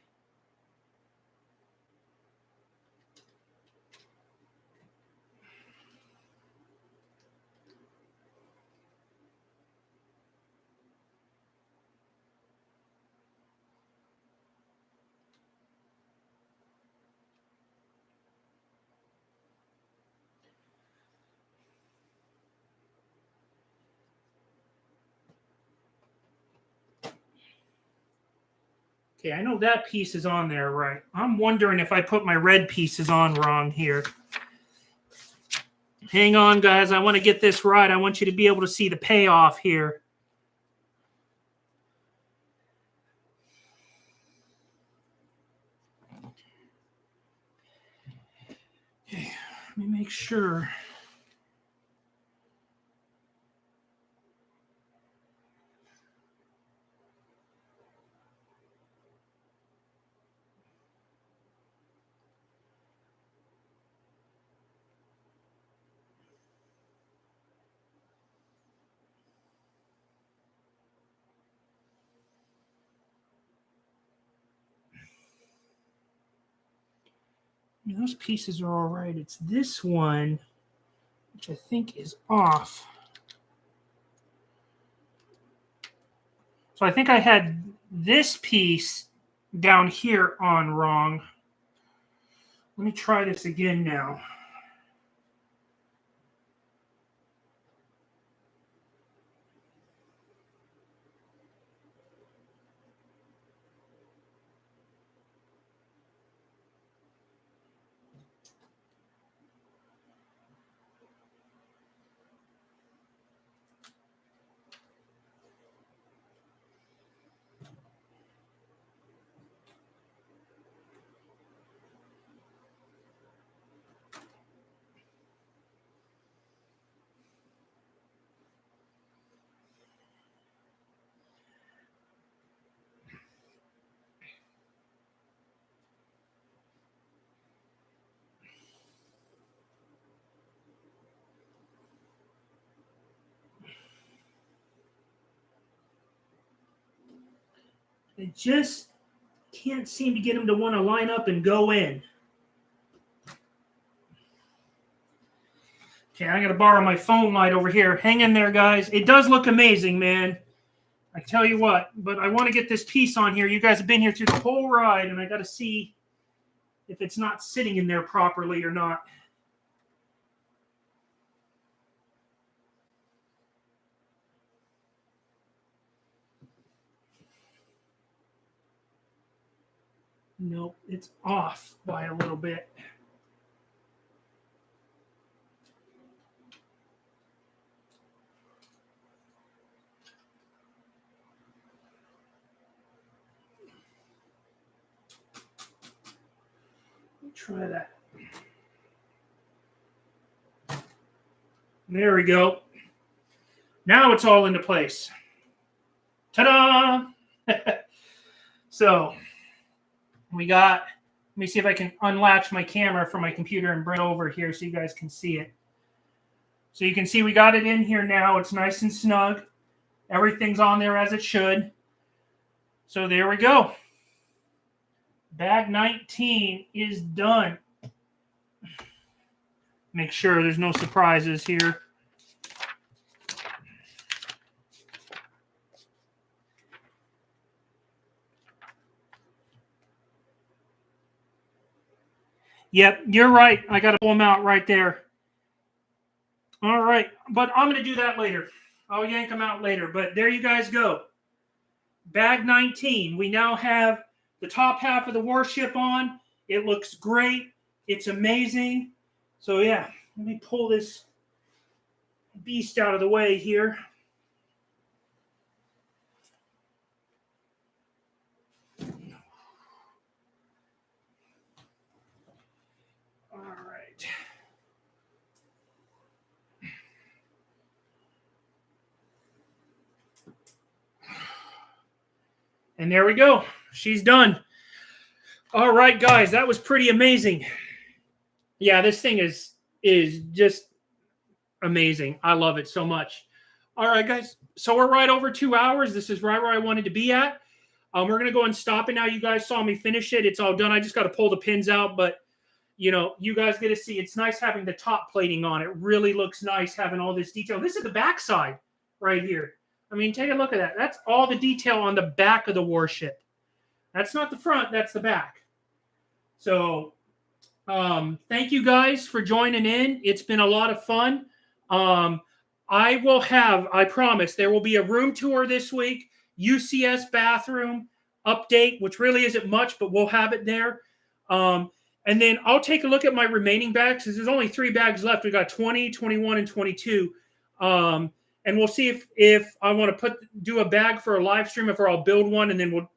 Okay, I know that piece is on there right. I'm wondering if I put my red pieces on wrong here. Hang on, guys. I want to get this right. I want you to be able to see the payoff here. Okay, let me make sure. Those pieces are all right. It's this one, which I think is off. So I think I had this piece down here on wrong. Let me try this again now. I just can't seem to get them to want to line up and go in. Okay, I got to borrow my phone light over here. Hang in there, guys. It does look amazing, man. I tell you what, but I want to get this piece on here. You guys have been here through the whole ride, and I got to see if it's not sitting in there properly or not. Nope, it's off by a little bit. Try that. There we go. Now it's all into place. Ta-da! So we got, let me see if I can unlatch my camera from my computer and bring it over here so you guys can see it. So you can see we got it in here now. It's nice and snug. Everything's on there as it should. So there we go. Bag 19 is done. Make sure there's no surprises here. Yep, you're right. I got to pull them out right there. All right, but I'm going to do that later. I'll yank them out later, but there you guys go. Bag 19. We now have the top half of the warship on. It looks great. It's amazing. So yeah, let me pull this beast out of the way here. All right. And there we go. She's done. All right, guys, that was pretty amazing. Yeah, this thing is just amazing. I love it so much. All right, guys. So we're right over 2 hours. This is right where I wanted to be at. We're going to go and stop it now. You guys saw me finish it. It's all done. I just got to pull the pins out, but you know, you guys get to see. It's nice having the top plating on. It really looks nice having all this detail. This is the back side right here. I mean, take a look at that. That's all the detail on the back of the warship. That's not the front. That's the back. So thank you guys for joining in. It's been a lot of fun. I promise, there will be a room tour this week, UCS bathroom update, which really isn't much, but we'll have it there. And then I'll take a look at my remaining bags because there's only 3 bags left. We got 20, 21, and 22. And we'll see if I want to do a bag for a live stream, if I'll build one, and then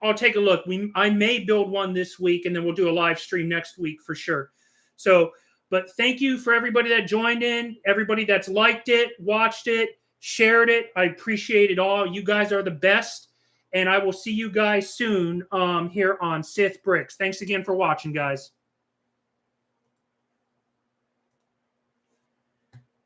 I'll take a look. I may build one this week, and then we'll do a live stream next week for sure. So, but thank you for everybody that joined in, everybody that's liked it, watched it, shared it. I appreciate it all. You guys are the best, and I will see you guys soon here on Sith Bricks. Thanks again for watching, guys.